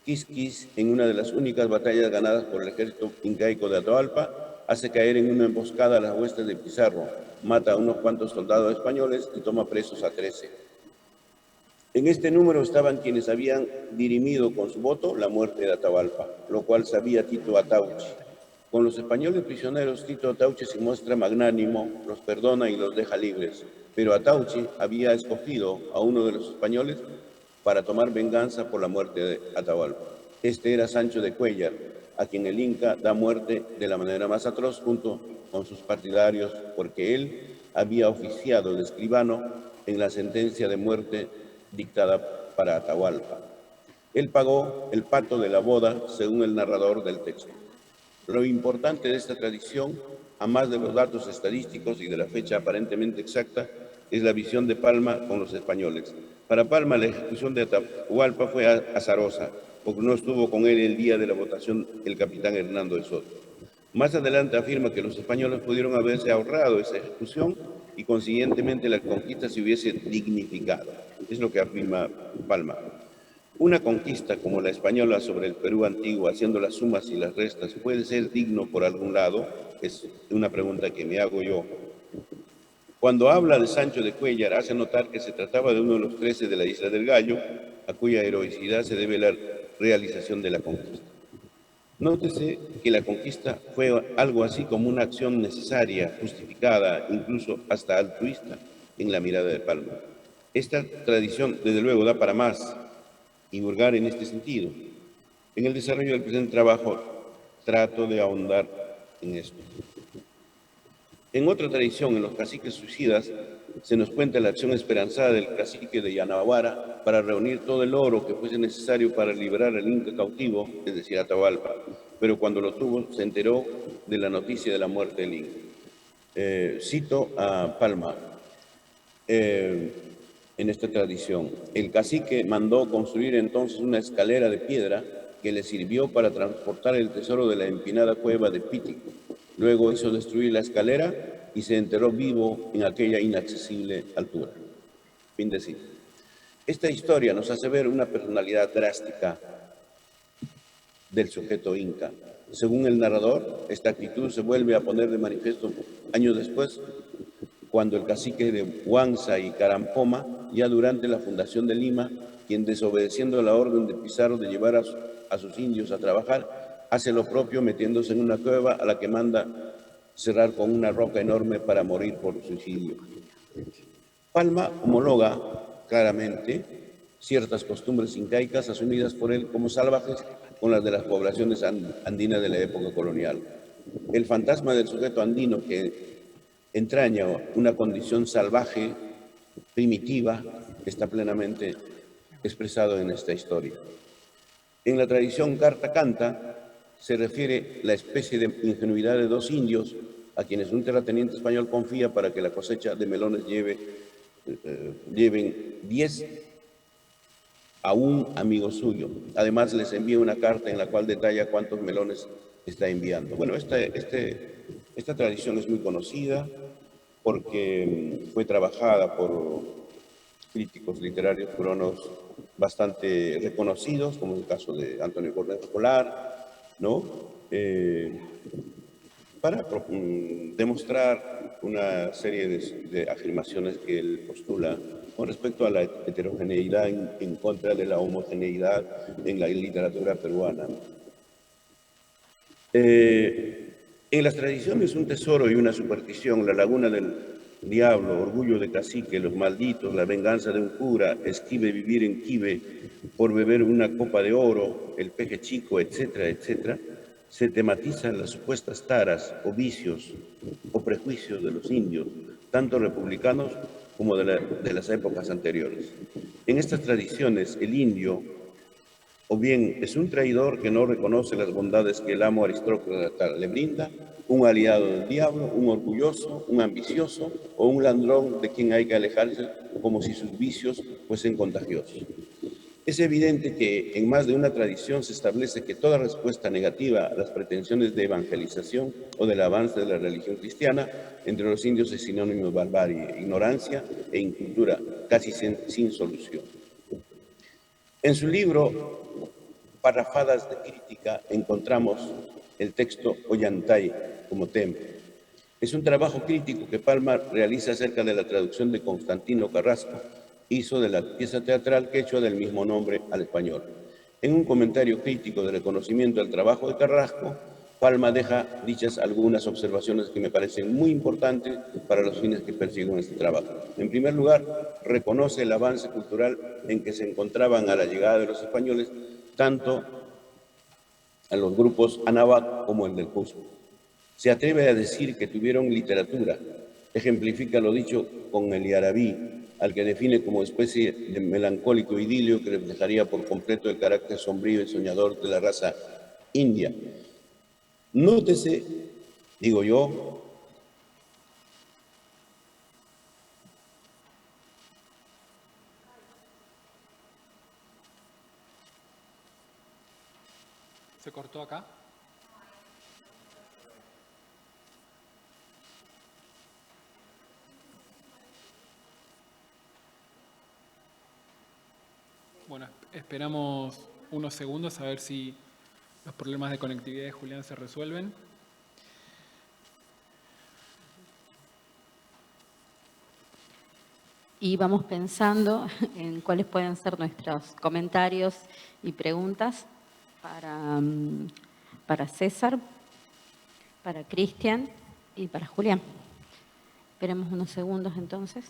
C: Quisquis, en una de las únicas batallas ganadas por el ejército incaico de Atahualpa, hace caer en una emboscada a las huestes de Pizarro, mata a unos cuantos soldados españoles y toma presos a 13. En este número estaban quienes habían dirimido con su voto la muerte de Atahualpa, lo cual sabía Tito Atauchi. Con los españoles prisioneros, Tito Atauchi se muestra magnánimo, los perdona y los deja libres, pero Atauchi había escogido a uno de los españoles para tomar venganza por la muerte de Atahualpa. Este era Sancho de Cuéllar, a quien el Inca da muerte de la manera más atroz junto con sus partidarios, porque él había oficiado de escribano en la sentencia de muerte dictada para Atahualpa. Él pagó el pato de la boda, según el narrador del texto. Lo importante de esta tradición, a más de los datos estadísticos y de la fecha aparentemente exacta, es la visión de Palma con los españoles. Para Palma, la ejecución de Atahualpa fue azarosa, porque no estuvo con él el día de la votación el capitán Hernando de Soto. Más adelante afirma que los españoles pudieron haberse ahorrado esa ejecución y consiguientemente la conquista se hubiese dignificado. Es lo que afirma Palma. Una conquista como la española sobre el Perú antiguo, haciendo las sumas y las restas, ¿puede ser digno por algún lado? Es una pregunta que me hago yo. Cuando habla de Sancho de Cuéllar, hace notar que se trataba de uno de los 13 de la Isla del Gallo, a cuya heroicidad se debe la realización de la conquista. Nótese que la conquista fue algo así como una acción necesaria, justificada, incluso hasta altruista, en la mirada de Palma. Esta tradición, desde luego, da para más, y vulgar en este sentido. En el desarrollo del presente trabajo trato de ahondar en esto. En otra tradición, en los caciques suicidas, se nos cuenta la acción esperanzada del cacique de Yanahuara para reunir todo el oro que fuese necesario para liberar al Inca cautivo, es decir, Atahualpa, pero cuando lo tuvo se enteró de la noticia de la muerte del Inca. Cito a Palma. En esta tradición, el cacique mandó construir entonces una escalera de piedra que le sirvió para transportar el tesoro de la empinada cueva de Pítico. Luego hizo destruir la escalera y se enterró vivo en aquella inaccesible altura. Fin de cita. Esta historia nos hace ver una personalidad drástica del sujeto inca. Según el narrador, esta actitud se vuelve a poner de manifiesto años después, cuando el cacique de Huanza y Carampoma, ya durante la fundación de Lima, quien desobedeciendo la orden de Pizarro de llevar a sus indios a trabajar, hace lo propio metiéndose en una cueva a la que manda cerrar con una roca enorme para morir por suicidio. Palma homologa claramente ciertas costumbres incaicas asumidas por él como salvajes con las de las poblaciones andinas de la época colonial. El fantasma del sujeto andino que entraña una condición salvaje, primitiva, está plenamente expresado en esta historia. En la tradición Carta Canta se refiere la especie de ingenuidad de dos indios a quienes un terrateniente español confía para que la cosecha de melones lleven 10 a un amigo suyo. Además les envía una carta en la cual detalla cuántos melones está enviando. Bueno, esta tradición es muy conocida porque fue trabajada por críticos literarios peruanos bastante reconocidos, como el caso de Antonio Cornejo Escolar, ¿no? Para demostrar una serie de afirmaciones que él postula con respecto a la heterogeneidad en contra de la homogeneidad en la literatura peruana. En las tradiciones, un tesoro y una superstición, la laguna del diablo, orgullo de cacique, los malditos, la venganza de un cura, esquive vivir en Quive por beber una copa de oro, el peje chico, etcétera, etcétera, se tematizan las supuestas taras o vicios o prejuicios de los indios, tanto republicanos como de las épocas anteriores. En estas tradiciones, el indio o bien es un traidor que no reconoce las bondades que el amo aristócrata le brinda, un aliado del diablo, un orgulloso, un ambicioso o un ladrón de quien hay que alejarse como si sus vicios fuesen contagiosos. Es evidente que en más de una tradición se establece que toda respuesta negativa a las pretensiones de evangelización o del avance de la religión cristiana entre los indios es sinónimo de barbarie, ignorancia e incultura, casi sin solución. En su libro Parrafadas de Crítica encontramos el texto Ollantay como tema. Es un trabajo crítico que Palma realiza acerca de la traducción de Constantino Carrasco hizo de la pieza teatral quechua del mismo nombre al español. En un comentario crítico de reconocimiento al trabajo de Carrasco, Palma deja dichas algunas observaciones que me parecen muy importantes para los fines que persigo este trabajo. En primer lugar, reconoce el avance cultural en que se encontraban a la llegada de los españoles, tanto a los grupos Anáhuac como el del Cusco. Se atreve a decir que tuvieron literatura. Ejemplifica lo dicho con el yarabí, al que define como especie de melancólico idilio que reflejaría por completo el carácter sombrío y soñador de la raza india. Nótese, digo yo,
A: ¿Se cortó acá? Bueno, esperamos unos segundos a ver si los problemas de conectividad de Julián se resuelven.
E: Y vamos pensando en cuáles pueden ser nuestros comentarios y preguntas para César, para Cristian y para Julián. Esperemos unos segundos entonces.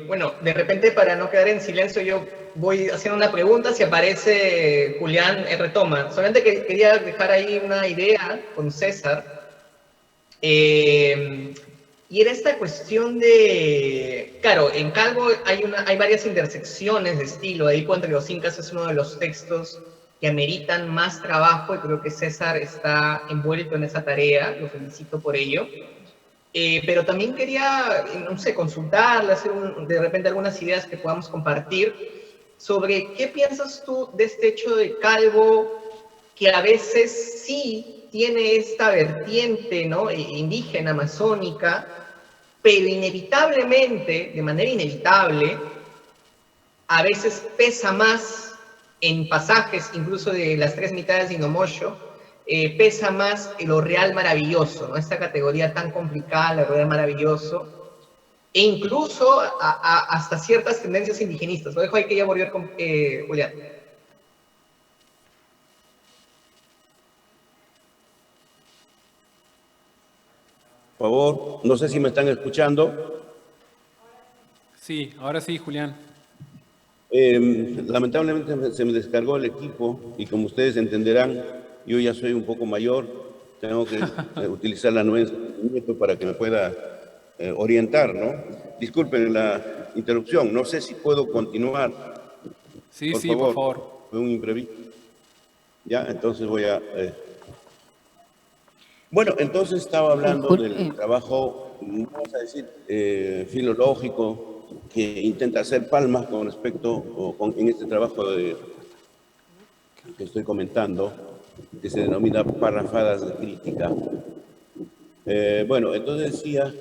D: Bueno, de repente para no quedar en silencio yo voy haciendo una pregunta, si aparece Julián, retoma. Solamente que quería dejar ahí una idea con César. Y era esta cuestión de, claro, en Calvo hay varias intersecciones de estilo. Edipo entre los incas es uno de los textos que ameritan más trabajo y creo que César está envuelto en esa tarea, lo felicito por ello. Pero también quería, no sé, consultarle, hacer de repente algunas ideas que podamos compartir sobre qué piensas tú de este hecho de Calvo, que a veces sí tiene esta vertiente, ¿no?, indígena, amazónica, pero inevitablemente, de manera inevitable, a veces pesa más en pasajes, incluso de las tres mitades de Inomoyo, pesa más lo real maravilloso, ¿no? Esta categoría tan complicada, lo real maravilloso, e incluso hasta ciertas tendencias indigenistas. Lo dejo ahí que ya volvió con Julián.
C: por favor, no sé si me están escuchando.
A: Sí, ahora sí, Julián.
C: Lamentablemente se me descargó el equipo y como ustedes entenderán, yo ya soy un poco mayor, tengo que utilizar la nueva para que me pueda orientar, ¿no? Disculpen la interrupción, no sé si puedo continuar.
A: Sí, por favor.
C: Fue un imprevisto. Ya, entonces voy a... Bueno, entonces estaba hablando del trabajo, vamos a decir, filológico, que intenta hacer Palma con respecto, en este trabajo que estoy comentando, que se denomina Parrafadas de Crítica. Bueno, entonces decía,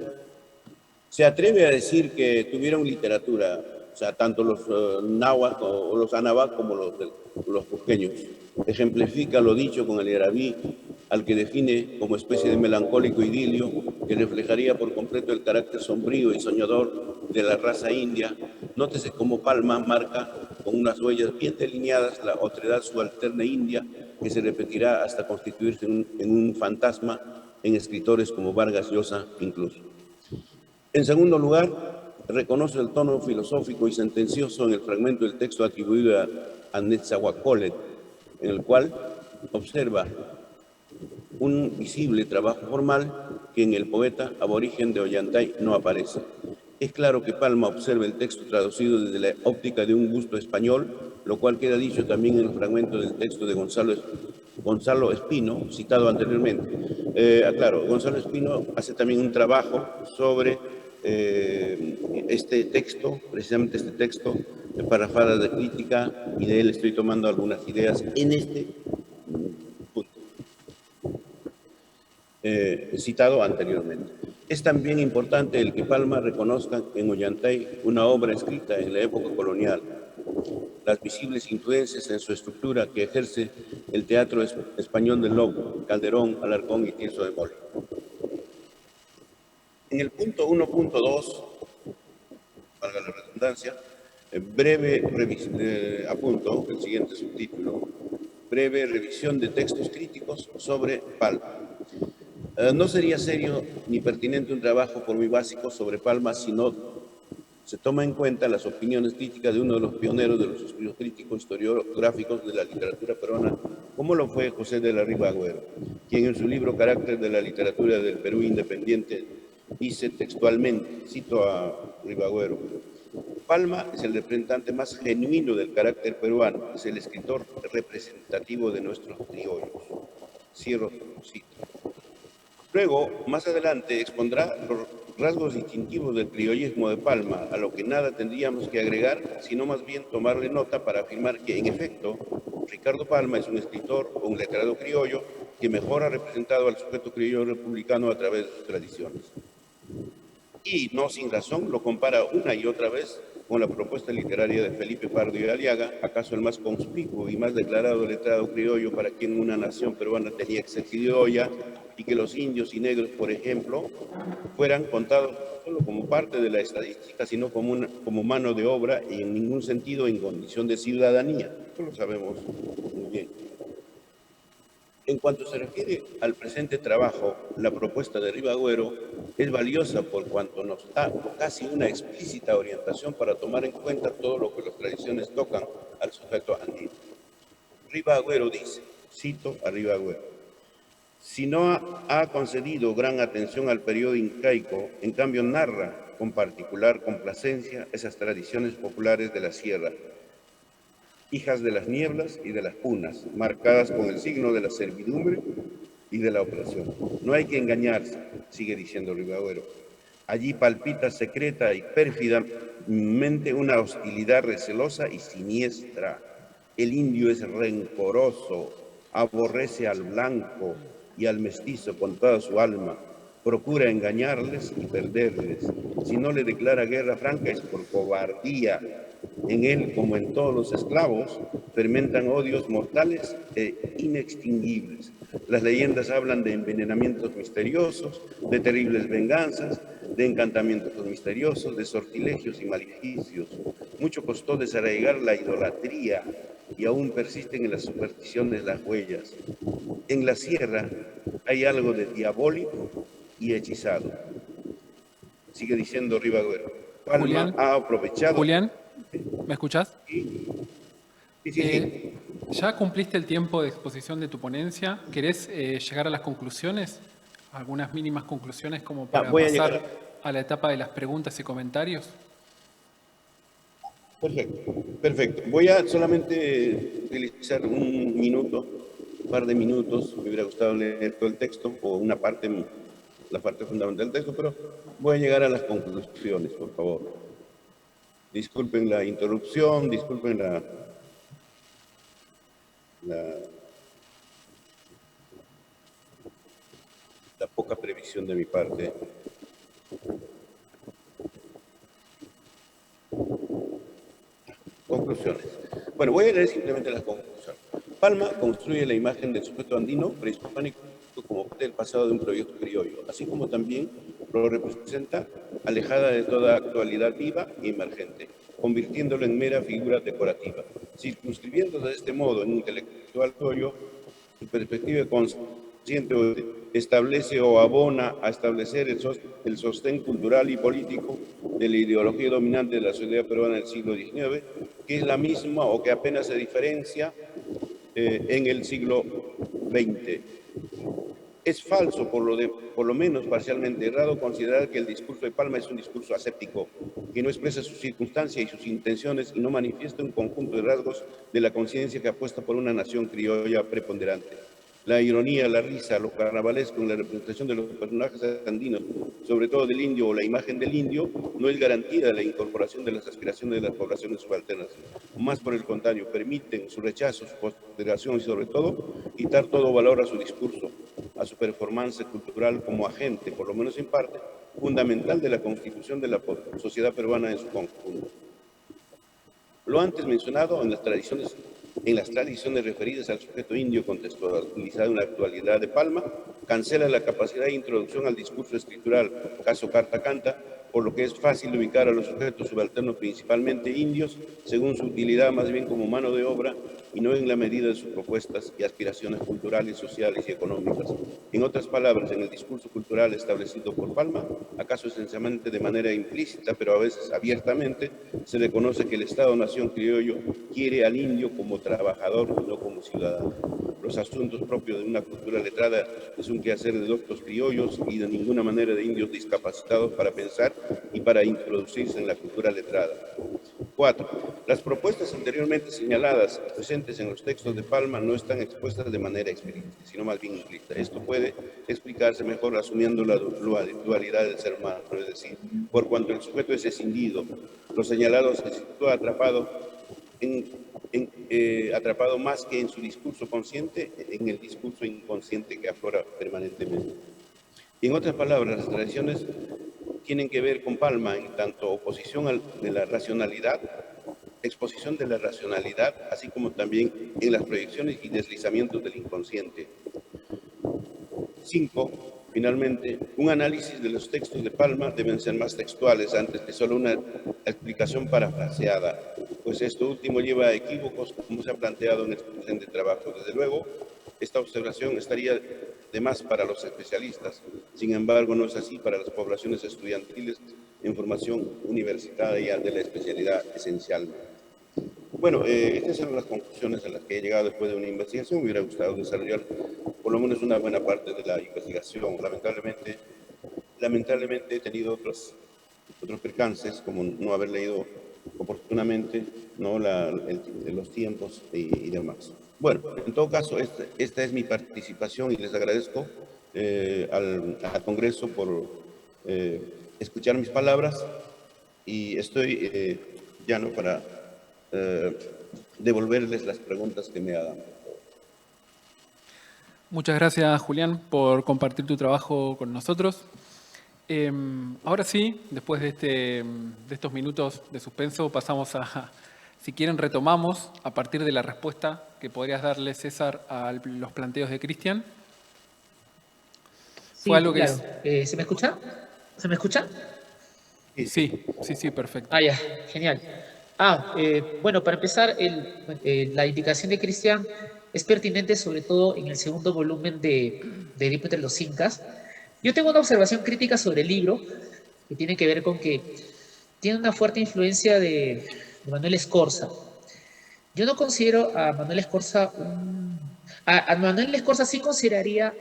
C: se atreve a decir que tuvieron literatura, o sea, tanto los náhuatl o los anahuac como los cusqueños. Ejemplifica lo dicho con el yarabí, al que define como especie de melancólico idilio que reflejaría por completo el carácter sombrío y soñador de la raza india. Nótese cómo Palma marca con unas huellas bien delineadas la otredad subalterna india que se repetirá hasta constituirse en un fantasma en escritores como Vargas Llosa incluso. En segundo lugar, reconoce el tono filosófico y sentencioso en el fragmento del texto atribuido a Netzahualcóyotl, en el cual observa un visible trabajo formal que en el poeta aborigen de Ollantay no aparece. Es claro que Palma observa el texto traducido desde la óptica de un gusto español, lo cual queda dicho también en el fragmento del texto de Gonzalo Espino, citado anteriormente. Claro, Gonzalo Espino hace también un trabajo sobre este texto, precisamente este texto de parrafadas de crítica, y de él estoy tomando algunas ideas en este punto citado anteriormente. Es también importante el que Palma reconozca en Ollantay una obra escrita en la época colonial, las visibles influencias en su estructura que ejerce el teatro español de Lobo, Calderón, Alarcón y Tirso de Molina. En el punto 1.2, valga la redundancia, apunto el siguiente subtítulo: breve revisión de textos críticos sobre Palma. No sería serio ni pertinente un trabajo por muy básico sobre Palma si no se toma en cuenta las opiniones críticas de uno de los pioneros de los estudios críticos historiográficos de la literatura peruana, como lo fue José de la Riva Agüero, quien en su libro Carácter de la literatura del Perú independiente dice textualmente, cito a Riva Agüero: Palma es el representante más genuino del carácter peruano, es el escritor representativo de nuestros criollos. Cierro cita. Luego, más adelante, expondrá los rasgos distintivos del criollismo de Palma, a lo que nada tendríamos que agregar, sino más bien tomarle nota para afirmar que, en efecto, Ricardo Palma es un escritor o un letrado criollo que mejor ha representado al sujeto criollo republicano a través de sus tradiciones. Y, no sin razón, lo compara una y otra vez con la propuesta literaria de Felipe Pardo y Aliaga, acaso el más conspicuo y más declarado letrado criollo para quien una nación peruana tenía que ser criolla, y que los indios y negros, por ejemplo, fueran contados no solo como parte de la estadística, sino como mano de obra y en ningún sentido en condición de ciudadanía. Esto lo sabemos muy bien. En cuanto se refiere al presente trabajo, la propuesta de Riva Agüero es valiosa por cuanto nos da casi una explícita orientación para tomar en cuenta todo lo que las tradiciones tocan al sujeto andino. Riva Agüero dice, cito a Riva Agüero: si no ha concedido gran atención al periodo incaico, en cambio narra con particular complacencia esas tradiciones populares de la sierra, hijas de las nieblas y de las punas, marcadas con el signo de la servidumbre y de la opresión. No hay que engañarse, sigue diciendo Riva Agüero. Allí palpita secreta y pérfidamente una hostilidad recelosa y siniestra. El indio es rencoroso, aborrece al blanco y al mestizo con toda su alma, procura engañarles y perderles. Si no le declara guerra franca es por cobardía. En él, como en todos los esclavos, fermentan odios mortales e inextinguibles. Las leyendas hablan de envenenamientos misteriosos, de terribles venganzas, de encantamientos misteriosos, de sortilegios y maleficios. Mucho costó desarraigar la idolatría y aún persisten en las supersticiones las huellas. En la sierra hay algo de diabólico y hechizado. Sigue diciendo Riva Agüero. Palma
A: Julián,
C: ha aprovechado...
A: Julián, ¿me escuchás?
C: Sí.
A: Ya cumpliste el tiempo de exposición de tu ponencia. ¿Querés llegar a las conclusiones? ¿Algunas mínimas conclusiones como para
C: voy a
A: pasar
C: llegar.
A: a la etapa de las preguntas y comentarios?
C: Perfecto. Voy a solamente utilizar un par de minutos. Me hubiera gustado leer todo el texto o la parte fundamental del texto, pero voy a llegar a las conclusiones, por favor. Disculpen la interrupción, disculpen la poca previsión de mi parte. Conclusiones. Bueno, voy a leer simplemente las conclusiones. Palma construye la imagen del sujeto andino prehispánico como parte del pasado de un proyecto criollo, así como también lo representa alejada de toda actualidad viva y emergente, convirtiéndolo en mera figura decorativa, circunscribiendo de este modo en un intelectual criollo su perspectiva consciente establece o abona a establecer el sostén cultural y político de la ideología dominante de la sociedad peruana del siglo XIX, que es la misma o que apenas se diferencia en el siglo XX. Es falso, por lo menos parcialmente errado, considerar que el discurso de Palma es un discurso aséptico, que no expresa sus circunstancias y sus intenciones y no manifiesta un conjunto de rasgos de la conciencia que apuesta por una nación criolla preponderante. La ironía, la risa, lo carnavalesco en la representación de los personajes andinos, sobre todo del indio o la imagen del indio, no es garantía de la incorporación de las aspiraciones de las poblaciones subalternas. Más por el contrario, permiten su rechazo, su postergación y sobre todo quitar todo valor a su discurso, a su performance cultural como agente, por lo menos en parte, fundamental de la constitución de la sociedad peruana en su conjunto. Lo antes mencionado en las tradiciones referidas al sujeto indio contextualizado en la actualidad de Palma, cancela la capacidad de introducción al discurso escritural, caso carta canta, por lo que es fácil ubicar a los sujetos subalternos, principalmente indios, según su utilidad más bien como mano de obra y no en la medida de sus propuestas y aspiraciones culturales, sociales y económicas. En otras palabras, en el discurso cultural establecido por Palma, acaso esencialmente de manera implícita, pero a veces abiertamente, se reconoce que el Estado-Nación criollo quiere al indio como trabajador y no como ciudadano. Los asuntos propios de una cultura letrada es un quehacer de doctos criollos y de ninguna manera de indios discapacitados para pensar y para introducirse en la cultura letrada. 4. Las propuestas anteriormente señaladas presentes en los textos de Palma no están expuestas de manera explícita, sino más bien implícita. Esto puede explicarse mejor asumiendo la dualidad del ser humano, es decir, por cuanto el sujeto es escindido, lo señalado se sitúa atrapado atrapado más que en su discurso consciente, en el discurso inconsciente que aflora permanentemente. Y en otras palabras, las tradiciones tienen que ver con Palma en tanto exposición de la racionalidad, así como también en las proyecciones y deslizamientos del inconsciente. 5. Finalmente, un análisis de los textos de Palma deben ser más textuales antes que solo una explicación parafraseada, pues esto último lleva a equívocos como se ha planteado en el presente trabajo. Desde luego, esta observación estaría de más para los especialistas, sin embargo no es así para las poblaciones estudiantiles en formación universitaria de la especialidad esencial. Bueno, estas son las conclusiones a las que he llegado después de una investigación. Me hubiera gustado desarrollar por lo menos una buena parte de la investigación. Lamentablemente he tenido otros percances, como no haber leído oportunamente los tiempos y demás. Bueno, en todo caso, esta es mi participación y les agradezco al Congreso por escuchar mis palabras y estoy llano para devolverles las preguntas que me hagan.
A: Muchas gracias, Julián, por compartir tu trabajo con nosotros. Ahora sí, después de estos minutos de suspenso, pasamos a, si quieren, retomamos a partir de la respuesta que podrías darle, César, a los planteos de Cristian.
B: Sí, claro. ¿Se me escucha? ¿Se me escucha?
A: Sí, perfecto.
B: Ah, ya, genial. Bueno, para empezar, la indicación de Cristian es pertinente sobre todo en el segundo volumen de Edipo entre los Incas. Yo tengo una observación crítica sobre el libro que tiene que ver con que tiene una fuerte influencia de Manuel Escorza. Yo no considero a Manuel Escorza a Manuel Escorza sí consideraría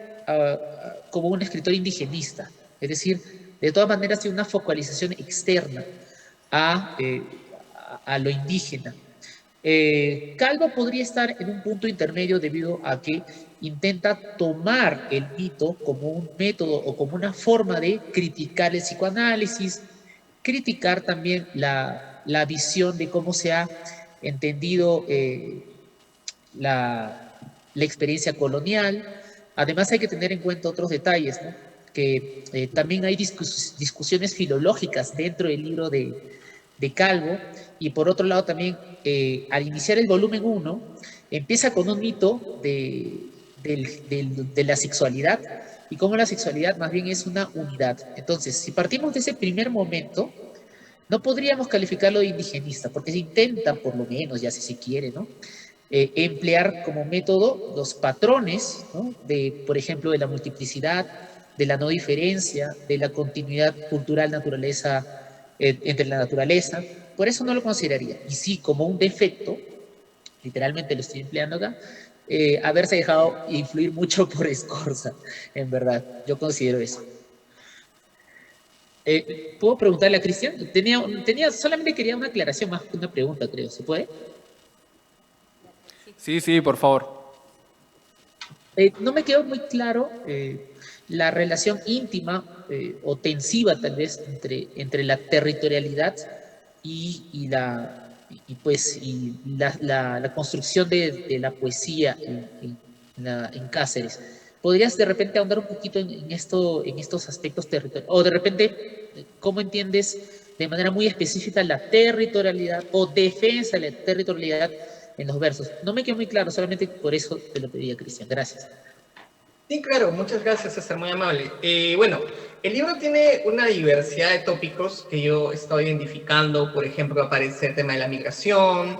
B: como un escritor indigenista, es decir, de todas maneras tiene una focalización externa a lo indígena. Calvo podría estar en un punto intermedio debido a que intenta tomar el mito como un método o como una forma de criticar el psicoanálisis, criticar también la visión de cómo se ha entendido la experiencia colonial. Además hay que tener en cuenta otros detalles, ¿no? Que también hay discusiones filológicas dentro del libro de de Calvo, y por otro lado también, al iniciar el volumen 1, empieza con un mito de la sexualidad, y cómo la sexualidad más bien es una unidad. Entonces, si partimos de ese primer momento, no podríamos calificarlo de indigenista, porque se intenta, por lo menos, ya si se quiere, ¿no? Emplear como método los patrones, ¿no? Por ejemplo, de la multiplicidad, de la no diferencia, de la continuidad cultural entre la naturaleza. Por eso no lo consideraría. Y sí, como un defecto, literalmente lo estoy empleando acá, haberse dejado influir mucho por Scorza, en verdad. Yo considero eso. ¿Puedo preguntarle a Cristian? Solamente quería una aclaración más que una pregunta, creo. ¿Se puede?
A: Sí, sí, por favor.
B: No me quedó muy claro la relación íntima o tensiva, tal vez, entre la territorialidad y la construcción de la poesía en Cáceres. ¿Podrías de repente ahondar un poquito en estos aspectos territoriales? O de repente, ¿cómo entiendes de manera muy específica la territorialidad o defensa de la territorialidad en los versos? No me quedó muy claro, solamente por eso te lo pedía, Cristian. Gracias.
D: Sí, claro, muchas gracias, César, muy amable. Bueno, el libro tiene una diversidad de tópicos que yo estoy identificando. Por ejemplo, aparece el tema de la migración,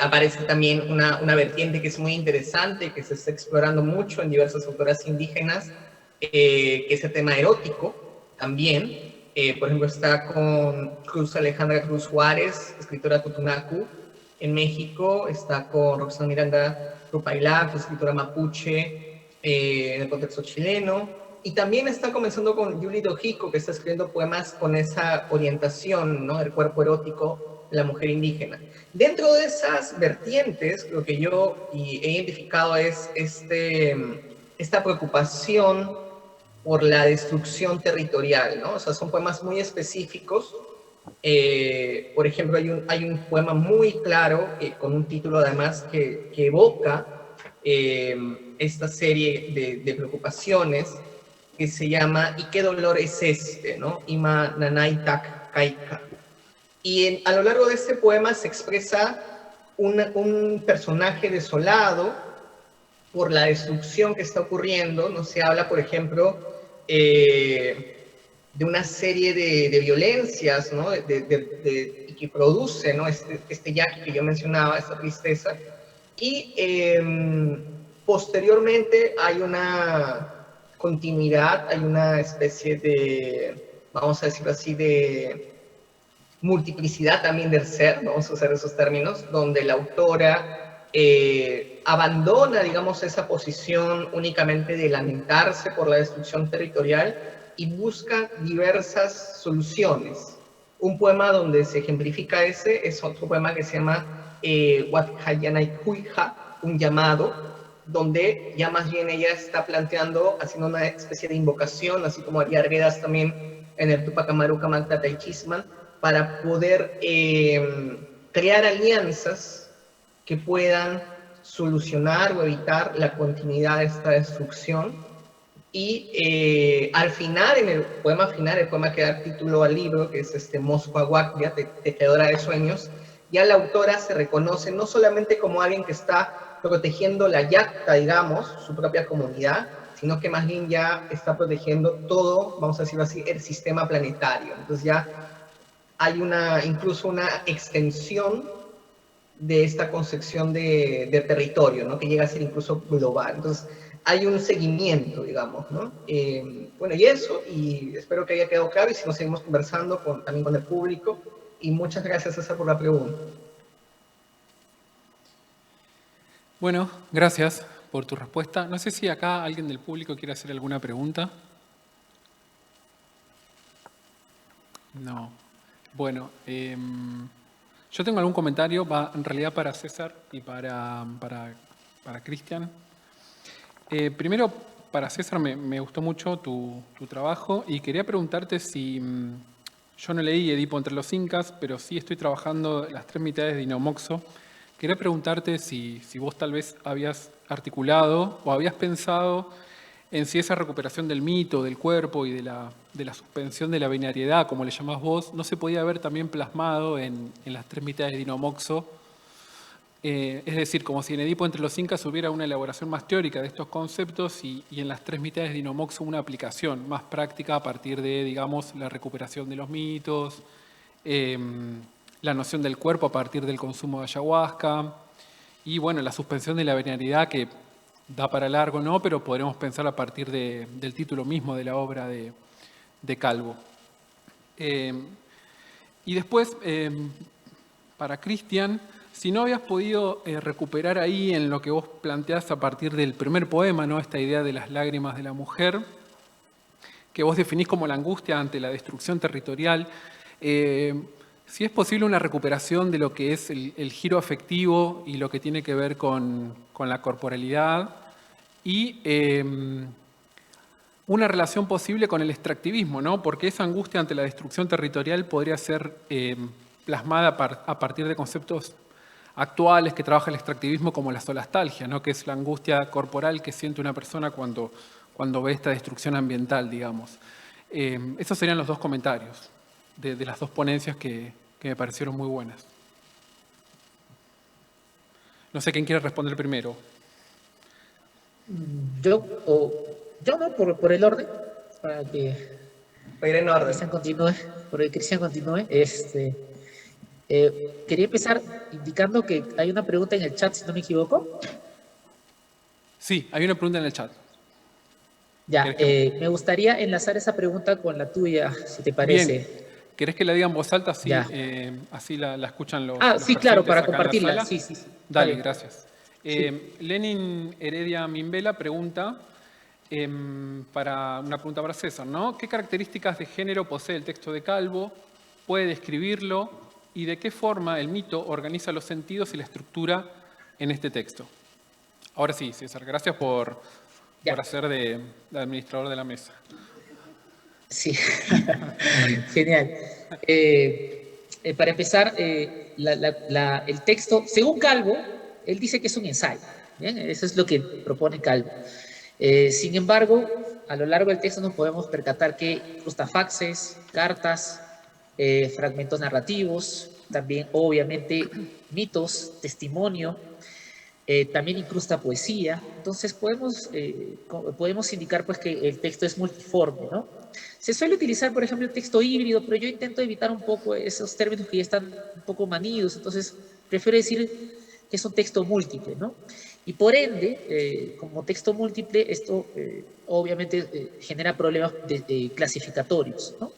D: aparece también una vertiente que es muy interesante, que se está explorando mucho en diversas autoras indígenas, que es el tema erótico también. Por ejemplo, está con Alejandra Cruz Juárez, escritora Tutunacu, en México. Está con Roxana Miranda Rupailá, escritora mapuche, en el contexto chileno, y también está comenzando con Yuli Dojico, que está escribiendo poemas con esa orientación, ¿no?, del cuerpo erótico de la mujer indígena. Dentro de esas vertientes, lo que yo he identificado es esta preocupación por la destrucción territorial, ¿no? O sea, son poemas muy específicos. Por ejemplo, hay un poema muy claro, con un título además que evoca esta serie de preocupaciones, que se llama ¿Y qué dolor es este?, ¿no? Ima Nanaitak Kaika. Y a lo largo de este poema se expresa un personaje desolado por la destrucción que está ocurriendo, ¿no? Se habla, por ejemplo, de una serie de violencias, ¿no?, y que produce, ¿no?, este yaqui que yo mencionaba, esta tristeza. Y posteriormente hay una continuidad, hay una especie de, vamos a decirlo así, de multiplicidad también del ser, vamos a usar esos términos, donde la autora abandona, digamos, esa posición únicamente de lamentarse por la destrucción territorial y busca diversas soluciones. Un poema donde se ejemplifica ese es otro poema que se llama Huija, un llamado, donde ya más bien ella está planteando, haciendo una especie de invocación, así como haría Arguedas también en el Tupac Amaru Kamak y Chisman, para poder crear alianzas que puedan solucionar o evitar la continuidad de esta destrucción. Y al final, en el poema final, el poema que da título al libro, que es Moscua Guacria, Tejedora de Sueños, ya la autora se reconoce no solamente como alguien que está protegiendo la yacta, digamos, su propia comunidad, sino que más bien ya está protegiendo todo, vamos a decirlo así, el sistema planetario. Entonces ya hay incluso una extensión de esta concepción de territorio, ¿no?, que llega a ser incluso global. Entonces hay un seguimiento, digamos, ¿no? Bueno, y eso, y espero que haya quedado claro, y si no, seguimos conversando también con el público. Y muchas gracias, César, por la pregunta.
A: Bueno, gracias por tu respuesta. No sé si acá alguien del público quiere hacer alguna pregunta. No. Bueno, yo tengo algún comentario, va en realidad para César y para Cristian. Primero, para César me gustó mucho tu trabajo y quería preguntarte si... Yo no leí Edipo entre los Incas, pero sí estoy trabajando las 3 mitades de Inomoxo. Quería preguntarte si vos tal vez habías articulado o habías pensado en sí esa recuperación del mito, del cuerpo y de la suspensión de la binariedad, como le llamás vos, no se podía ver también plasmado en las tres mitades de Dinomoxo. Es decir, como si en Edipo entre los Incas hubiera una elaboración más teórica de estos conceptos y en las tres mitades de Dinomoxo una aplicación más práctica a partir de, digamos, la recuperación de los mitos, la noción del cuerpo a partir del consumo de ayahuasca y, bueno, la suspensión de la binariedad que da para largo, ¿no? Pero podremos pensar a partir del título mismo de la obra de Calvo. Y después, para Cristian, si no habías podido recuperar ahí en lo que vos planteás a partir del primer poema, ¿no? Esta idea de las lágrimas de la mujer, que vos definís como la angustia ante la destrucción territorial, si es posible una recuperación de lo que es el giro afectivo y lo que tiene que ver con la corporalidad y una relación posible con el extractivismo, ¿no? Porque esa angustia ante la destrucción territorial podría ser plasmada a partir de conceptos actuales que trabaja el extractivismo como la solastalgia, ¿no? Que es la angustia corporal que siente una persona cuando ve esta destrucción ambiental, digamos. Esos serían los dos comentarios de las dos ponencias que me parecieron muy buenas. No sé quién quiere responder primero.
B: Yo no, por el orden, para que
D: Voy a ir en orden.
B: Cristian continúe, quería empezar indicando que hay una pregunta en el chat, si no me equivoco.
A: Sí, hay una pregunta en el chat.
B: Ya, me gustaría enlazar esa pregunta con la tuya, si te parece.
A: Bien. ¿Querés que la diga en voz alta? Así,
B: Ya.
A: Así la escuchan los
B: Sí, claro,
A: presentes
B: para
A: acá en la
B: compartirla.
A: sala.
B: Sí.
A: Dale,
B: Está bien.
A: gracias. Lenin Heredia Mimbela pregunta, una pregunta para César, ¿no? ¿Qué características de género posee el texto de Calvo? ¿Puede describirlo? ¿Y de qué forma el mito organiza los sentidos y la estructura en este texto? Ahora sí, César, gracias por hacer de administrador de la mesa.
B: Sí, genial. Para empezar, el texto, según Calvo, él dice que es un ensayo. ¿Bien? Eso es lo que propone Calvo. Sin embargo, a lo largo del texto nos podemos percatar que incrusta faxes, cartas, fragmentos narrativos, también obviamente mitos, testimonio, también incrusta poesía. Entonces podemos indicar pues, que el texto es multiforme, ¿no? Se suele utilizar, por ejemplo, el texto híbrido, pero yo intento evitar un poco esos términos que ya están un poco manidos, entonces prefiero decir que es un texto múltiple, ¿no? Y por ende, como texto múltiple, esto obviamente genera problemas clasificatorios, ¿no?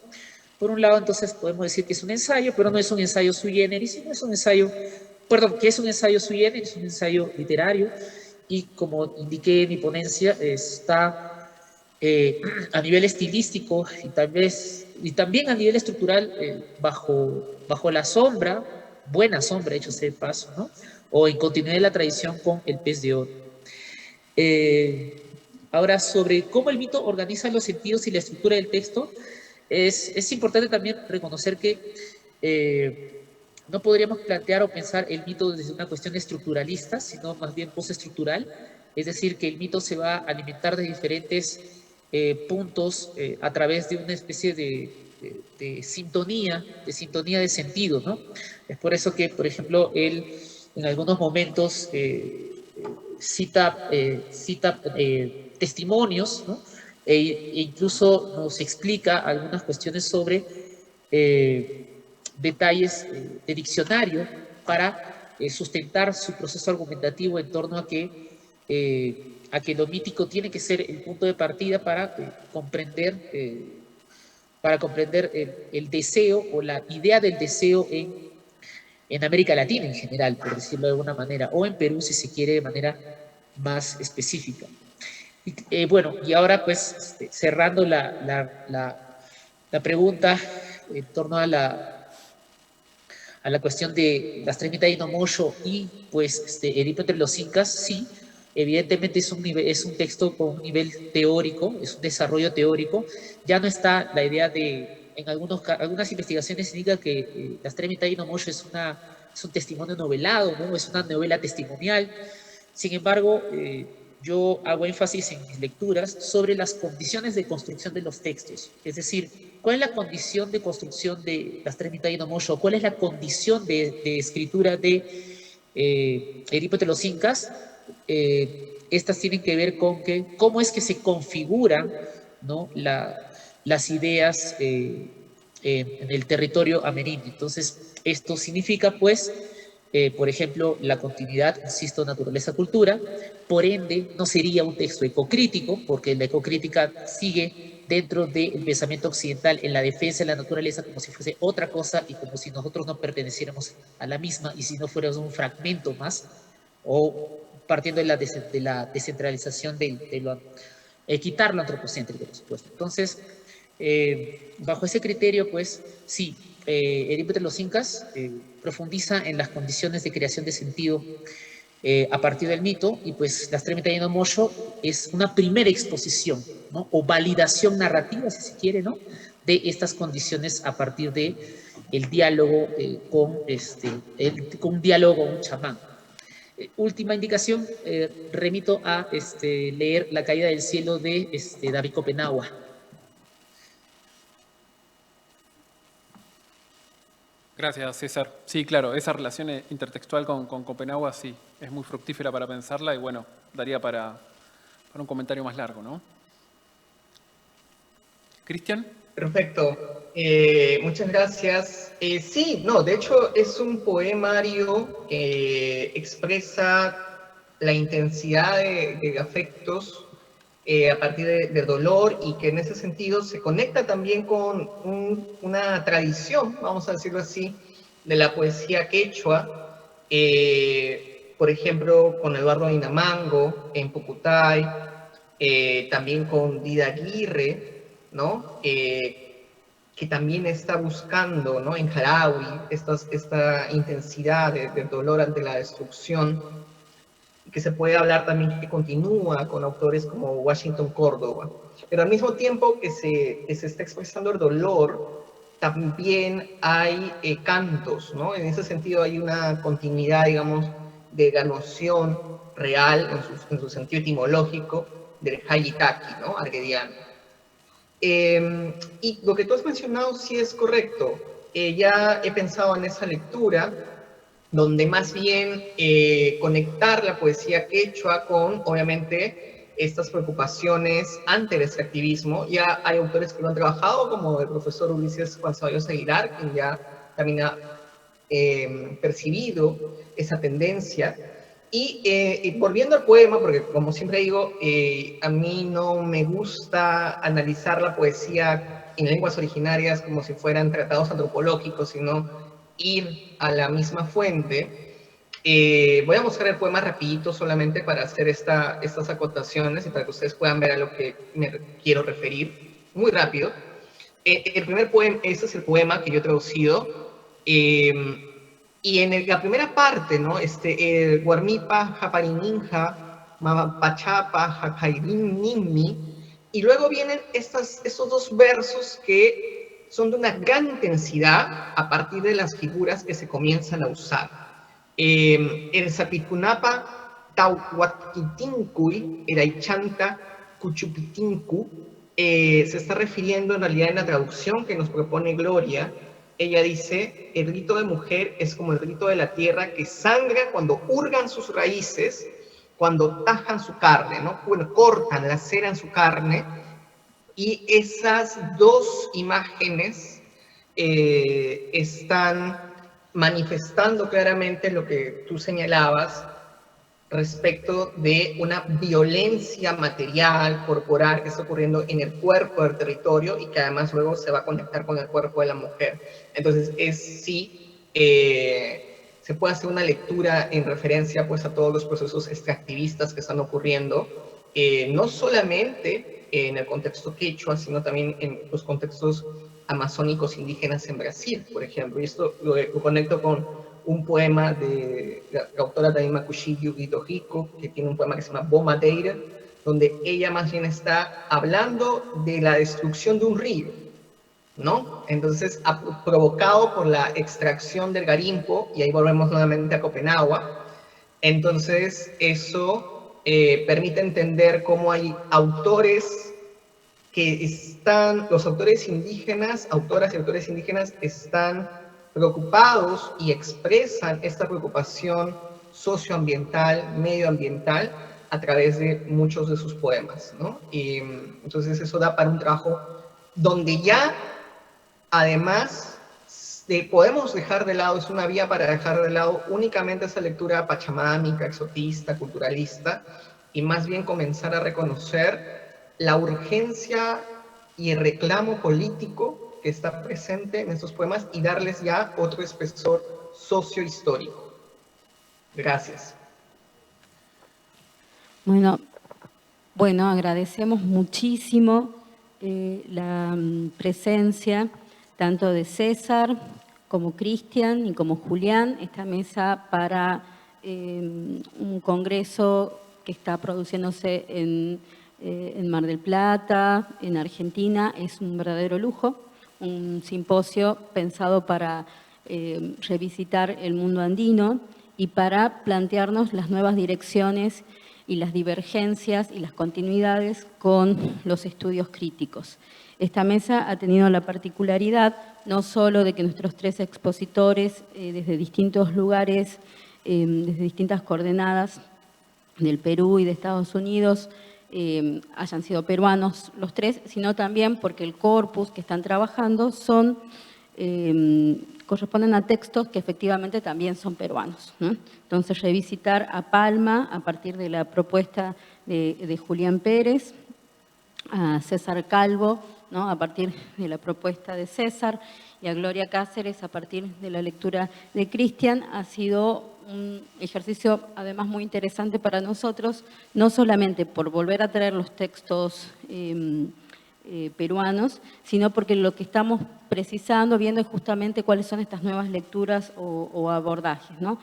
B: Por un lado, entonces, podemos decir que es un ensayo, pero no es un ensayo sui generis, sino es un ensayo, que es un ensayo sui generis, es un ensayo literario, y como indiqué en mi ponencia, está a nivel estilístico y también a nivel estructural bajo la sombra, buena sombra, hecho sea de paso, ¿no? O en continuidad de la tradición con el pez de oro. Ahora, sobre cómo el mito organiza los sentidos y la estructura del texto, es importante también reconocer que no podríamos plantear o pensar el mito desde una cuestión estructuralista, sino más bien postestructural, es decir, que el mito se va a alimentar de diferentes puntos a través de una especie de sintonía de sentido, ¿no? Es por eso que, por ejemplo, él en algunos momentos cita testimonios, ¿no? E incluso nos explica algunas cuestiones sobre detalles de diccionario para sustentar su proceso argumentativo en torno a que lo mítico tiene que ser el punto de partida para comprender el deseo o la idea del deseo en América Latina en general, por decirlo de alguna manera, o en Perú, si se quiere, de manera más específica. Bueno, y ahora pues cerrando la pregunta en torno a la cuestión de las 3 mitades de Inomoyo y pues Edipo entre los Incas, sí, evidentemente es un texto con un nivel teórico, es un desarrollo teórico, ya no está la idea de, en algunas investigaciones se indica que las 3 mitades de Inomoyo es un testimonio novelado, ¿no? Es una novela testimonial. Sin embargo, yo hago énfasis en mis lecturas sobre las condiciones de construcción de los textos. Es decir, ¿cuál es la condición de construcción de las tres mitades no Mosho? ¿Cuál es la condición de escritura de Edipo de los Incas? Estas tienen que ver con cómo es que se configuran, ¿no?, las ideas en el territorio amerindio. Entonces, esto significa, pues, por ejemplo, la continuidad, insisto, naturaleza-cultura. Por ende, no sería un texto ecocrítico, porque la ecocrítica sigue dentro del pensamiento occidental en la defensa de la naturaleza como si fuese otra cosa y como si nosotros no perteneciéramos a la misma y si no fuéramos un fragmento más, o partiendo de la descentralización de lo quitar lo antropocéntrico, por supuesto. Entonces, bajo ese criterio, pues, sí, Edipo de los Incas profundiza en las condiciones de creación de sentido a partir del mito, y pues las tres mitades no Mosho es una primera exposición, ¿no?, o validación narrativa, si se quiere, ¿no?, de estas condiciones a partir de el diálogo con un diálogo con un chamán. Última indicación, remito a leer La caída del cielo de David Copenagua.
A: Gracias, César. Sí, claro, esa relación intertextual con Copenagua sí, es muy fructífera para pensarla y bueno, daría para un comentario más largo, ¿no? ¿Cristian?
D: Perfecto. Muchas gracias. Sí, no, de hecho es un poemario que expresa la intensidad de afectos a partir del dolor y que en ese sentido se conecta también con una tradición, vamos a decirlo así, de la poesía quechua, por ejemplo, con Eduardo Inamango en Pucutay, también con Dida Aguirre, ¿no? Que también está buscando, ¿no?, en Jarawi esta intensidad del dolor ante la destrucción, y que se puede hablar también que continúa con autores como Washington Córdoba. Pero al mismo tiempo que se está expresando el dolor, también hay cantos, ¿no? En ese sentido hay una continuidad, digamos, de la noción real, en su sentido etimológico, del Hayitaki, ¿no?, arguediano. Y lo que tú has mencionado sí es correcto. Ya he pensado en esa lectura, donde más bien conectar la poesía quechua con, obviamente, estas preocupaciones ante el extractivismo. Ya hay autores que lo han trabajado, como el profesor Ulises Juan Ceballos Aguilar, quien ya también ha percibido esa tendencia. Y volviendo al poema, porque como siempre digo, a mí no me gusta analizar la poesía en lenguas originarias como si fueran tratados antropológicos, sino ir a la misma fuente. Voy a mostrar el poema rapidito solamente para hacer estas acotaciones y para que ustedes puedan ver a lo que me quiero referir. Muy rápido. El primer poema, este es el poema que yo he traducido. Y en la primera parte, ¿no? El Guarmipa, Japarininja, Mapachapa, Japairinimi, y luego vienen estos dos versos que son de una gran intensidad a partir de las figuras que se comienzan a usar. El Sapicunapa, Tauhuatquitincuy, el Aichanta, Cuchupitinku, se está refiriendo en realidad en la traducción que nos propone Gloria. Ella dice, el grito de mujer es como el grito de la tierra que sangra cuando hurgan sus raíces, cuando tajan su carne, ¿no? Bueno, cortan, laceran su carne, y esas dos imágenes están manifestando claramente lo que tú señalabas respecto de una violencia material, corporal, que está ocurriendo en el cuerpo del territorio y que además luego se va a conectar con el cuerpo de la mujer. Entonces, se puede hacer una lectura en referencia pues, a todos los procesos extractivistas que están ocurriendo, no solamente en el contexto quechua, sino también en los contextos amazónicos indígenas en Brasil, por ejemplo. Y esto lo conecto con un poema de la autora Taima Kushigyu Itohiko, que tiene un poema que se llama Bomadeira, donde ella más bien está hablando de la destrucción de un río, ¿no? Entonces, provocado por la extracción del garimpo, y ahí volvemos nuevamente a Copenagua. Entonces, eso permite entender cómo hay autores los autores indígenas, autoras y autores indígenas están preocupados y expresan esta preocupación socioambiental, medioambiental, a través de muchos de sus poemas, ¿no? Y entonces eso da para un trabajo donde ya, además, podemos dejar de lado, es una vía para dejar de lado únicamente esa lectura pachamámica, exotista, culturalista, y más bien comenzar a reconocer la urgencia y el reclamo político que está presente en estos poemas y darles ya otro espesor sociohistórico. Gracias.
E: Bueno, agradecemos muchísimo la presencia tanto de César como Cristian y como Julián, esta mesa para un congreso que está produciéndose en Mar del Plata, en Argentina. Es un verdadero lujo, un simposio pensado para revisitar el mundo andino y para plantearnos las nuevas direcciones y las divergencias y las continuidades con los estudios críticos. Esta mesa ha tenido la particularidad no solo de que nuestros 3 expositores desde distintos lugares, desde distintas coordenadas del Perú y de Estados Unidos, hayan sido peruanos los 3, sino también porque el corpus que están trabajando corresponden a textos que efectivamente también son peruanos, ¿no? Entonces, revisitar a Palma a partir de la propuesta de Julián Pérez, a César Calvo, ¿no?, a partir de la propuesta de César, y a Gloria Cáceres a partir de la lectura de Cristian, ha sido un ejercicio además muy interesante para nosotros, no solamente por volver a traer los textos peruanos, sino porque lo que estamos precisando, viendo es justamente cuáles son estas nuevas lecturas o abordajes, ¿no?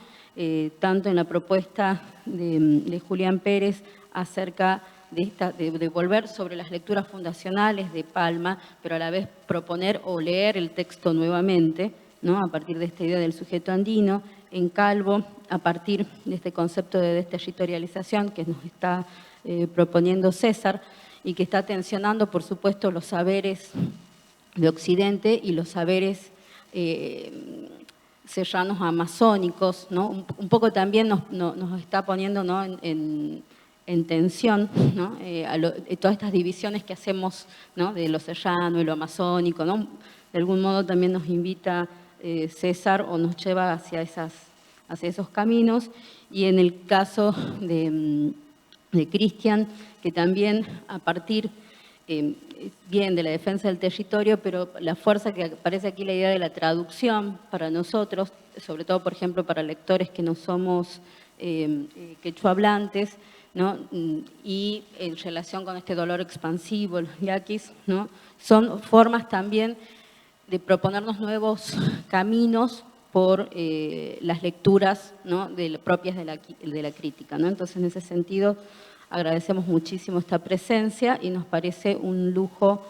E: Tanto en la propuesta de Julián Pérez acerca de volver sobre las lecturas fundacionales de Palma, pero a la vez proponer o leer el texto nuevamente, ¿no?, a partir de esta idea del sujeto andino. En Calvo, a partir de este concepto de desterritorialización que nos está proponiendo César y que está tensionando, por supuesto, los saberes de Occidente y los saberes serranos amazónicos, ¿no? Un poco también nos está poniendo, ¿no?, en tensión, ¿no?, todas estas divisiones que hacemos, ¿no?, de lo serrano y lo amazónico, ¿no? De algún modo también nos invita César o nos lleva hacia esos caminos. Y en el caso de Cristian, que también a partir bien de la defensa del territorio, pero la fuerza que aparece aquí, la idea de la traducción para nosotros, sobre todo, por ejemplo, para lectores que no somos quechua hablantes, ¿no?, y en relación con este dolor expansivo, los yaquis, ¿no?, son formas también de proponernos nuevos caminos por las lecturas, ¿no?, propias de la crítica, ¿no? Entonces, en ese sentido, agradecemos muchísimo esta presencia y nos parece un lujo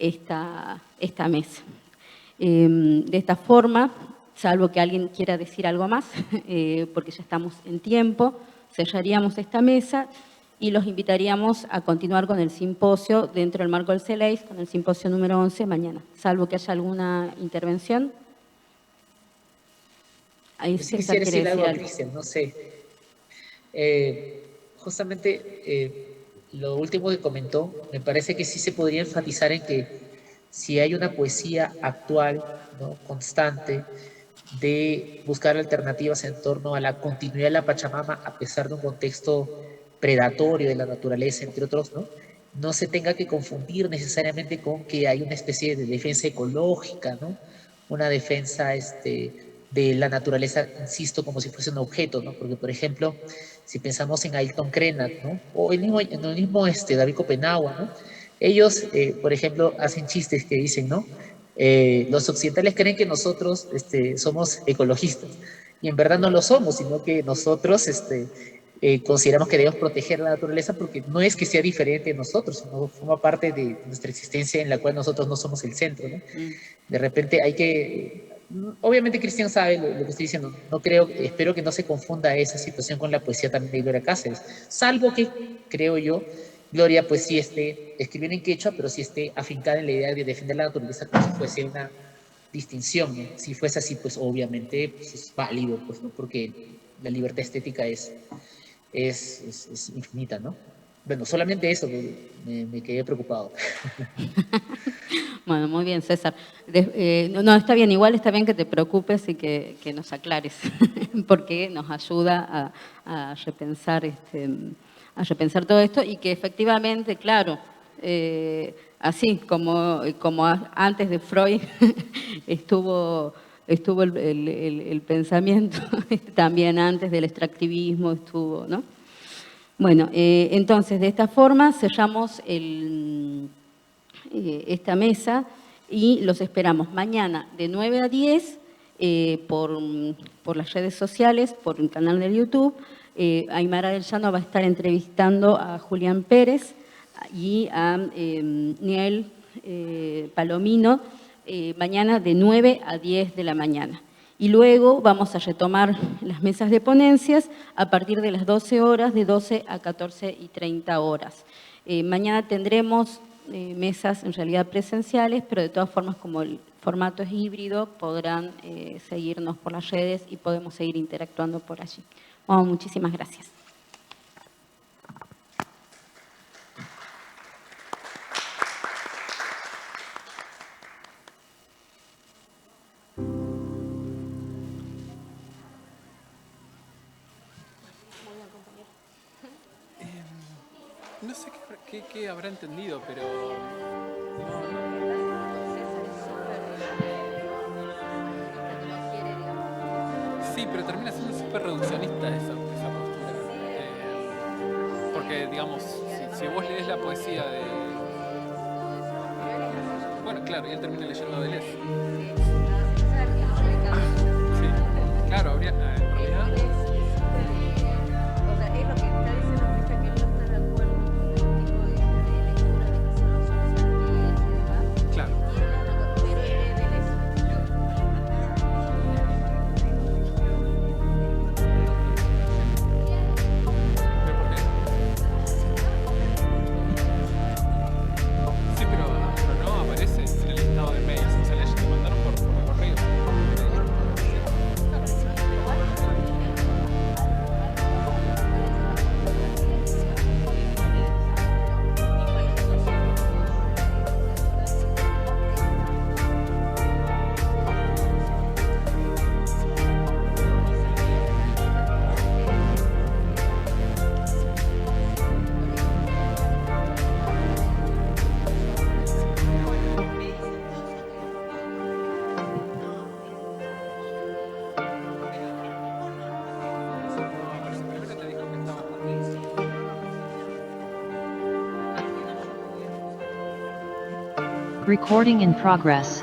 E: esta mesa. De esta forma, salvo que alguien quiera decir algo más, porque ya estamos en tiempo, cerraríamos esta mesa y los invitaríamos a continuar con el simposio dentro del marco del CELEIS, con el simposio número 11 mañana, salvo que haya alguna intervención. Ahí
B: Sí quisiera decir algo a Cristian, no sé. Justamente lo último que comentó, me parece que sí se podría enfatizar en que si hay una poesía actual, ¿no?, constante, de buscar alternativas en torno a la continuidad de la Pachamama a pesar de un contexto predatorio de la naturaleza, entre otros, no se tenga que confundir necesariamente con que hay una especie de defensa ecológica, ¿no?, una defensa de la naturaleza, insisto, como si fuese un objeto, ¿no? Porque, por ejemplo, si pensamos en Ailton Krenak, ¿no?, o el mismo David Copenhague, ¿no?, ellos, por ejemplo, hacen chistes que dicen, ¿no?, los occidentales creen que nosotros somos ecologistas, y en verdad no lo somos, sino que nosotros consideramos que debemos proteger la naturaleza porque no es que sea diferente de nosotros, sino forma parte de nuestra existencia en la cual nosotros no somos el centro, ¿no? De repente hay que Obviamente Cristian sabe lo que estoy diciendo. No creo, espero que no se confunda esa situación con la poesía también de Gloria Cáceres. Salvo que, creo yo, Gloria pues sí esté escribiendo en quechua, pero sí esté afincada en la idea de defender la naturaleza como si fuese una distinción, ¿no? Si fuese así, pues obviamente pues, es válido, pues, ¿no? Porque la libertad estética es infinita, ¿no? Bueno, solamente eso, me quedé preocupado.
E: Bueno, muy bien, César. No, está bien, igual está bien que te preocupes y que nos aclares, porque nos ayuda a repensar, a repensar todo esto y que efectivamente, claro, así como antes de Freud estuvo el pensamiento, también antes del extractivismo estuvo, ¿no? Bueno, entonces de esta forma cerramos esta mesa y los esperamos mañana de 9 a 10 por las redes sociales, por el canal de YouTube. Aymara del Llano va a estar entrevistando a Julián Pérez y a Niel Palomino mañana de 9 a 10 de la mañana. Y luego vamos a retomar las mesas de ponencias a partir de las 12 horas, de 12 a 14:30 horas. Mañana tendremos mesas en realidad presenciales, pero de todas formas, como el formato es híbrido, podrán seguirnos por las redes y podemos seguir interactuando por allí. Bueno, muchísimas gracias.
A: No sé qué habrá entendido, pero... Sí, pero termina siendo súper reduccionista esa postura. Porque, digamos, si vos lees la poesía de... Bueno, claro, y él termina leyendo Deleuze. Sí, claro, habría... en realidad...
F: Recording in progress.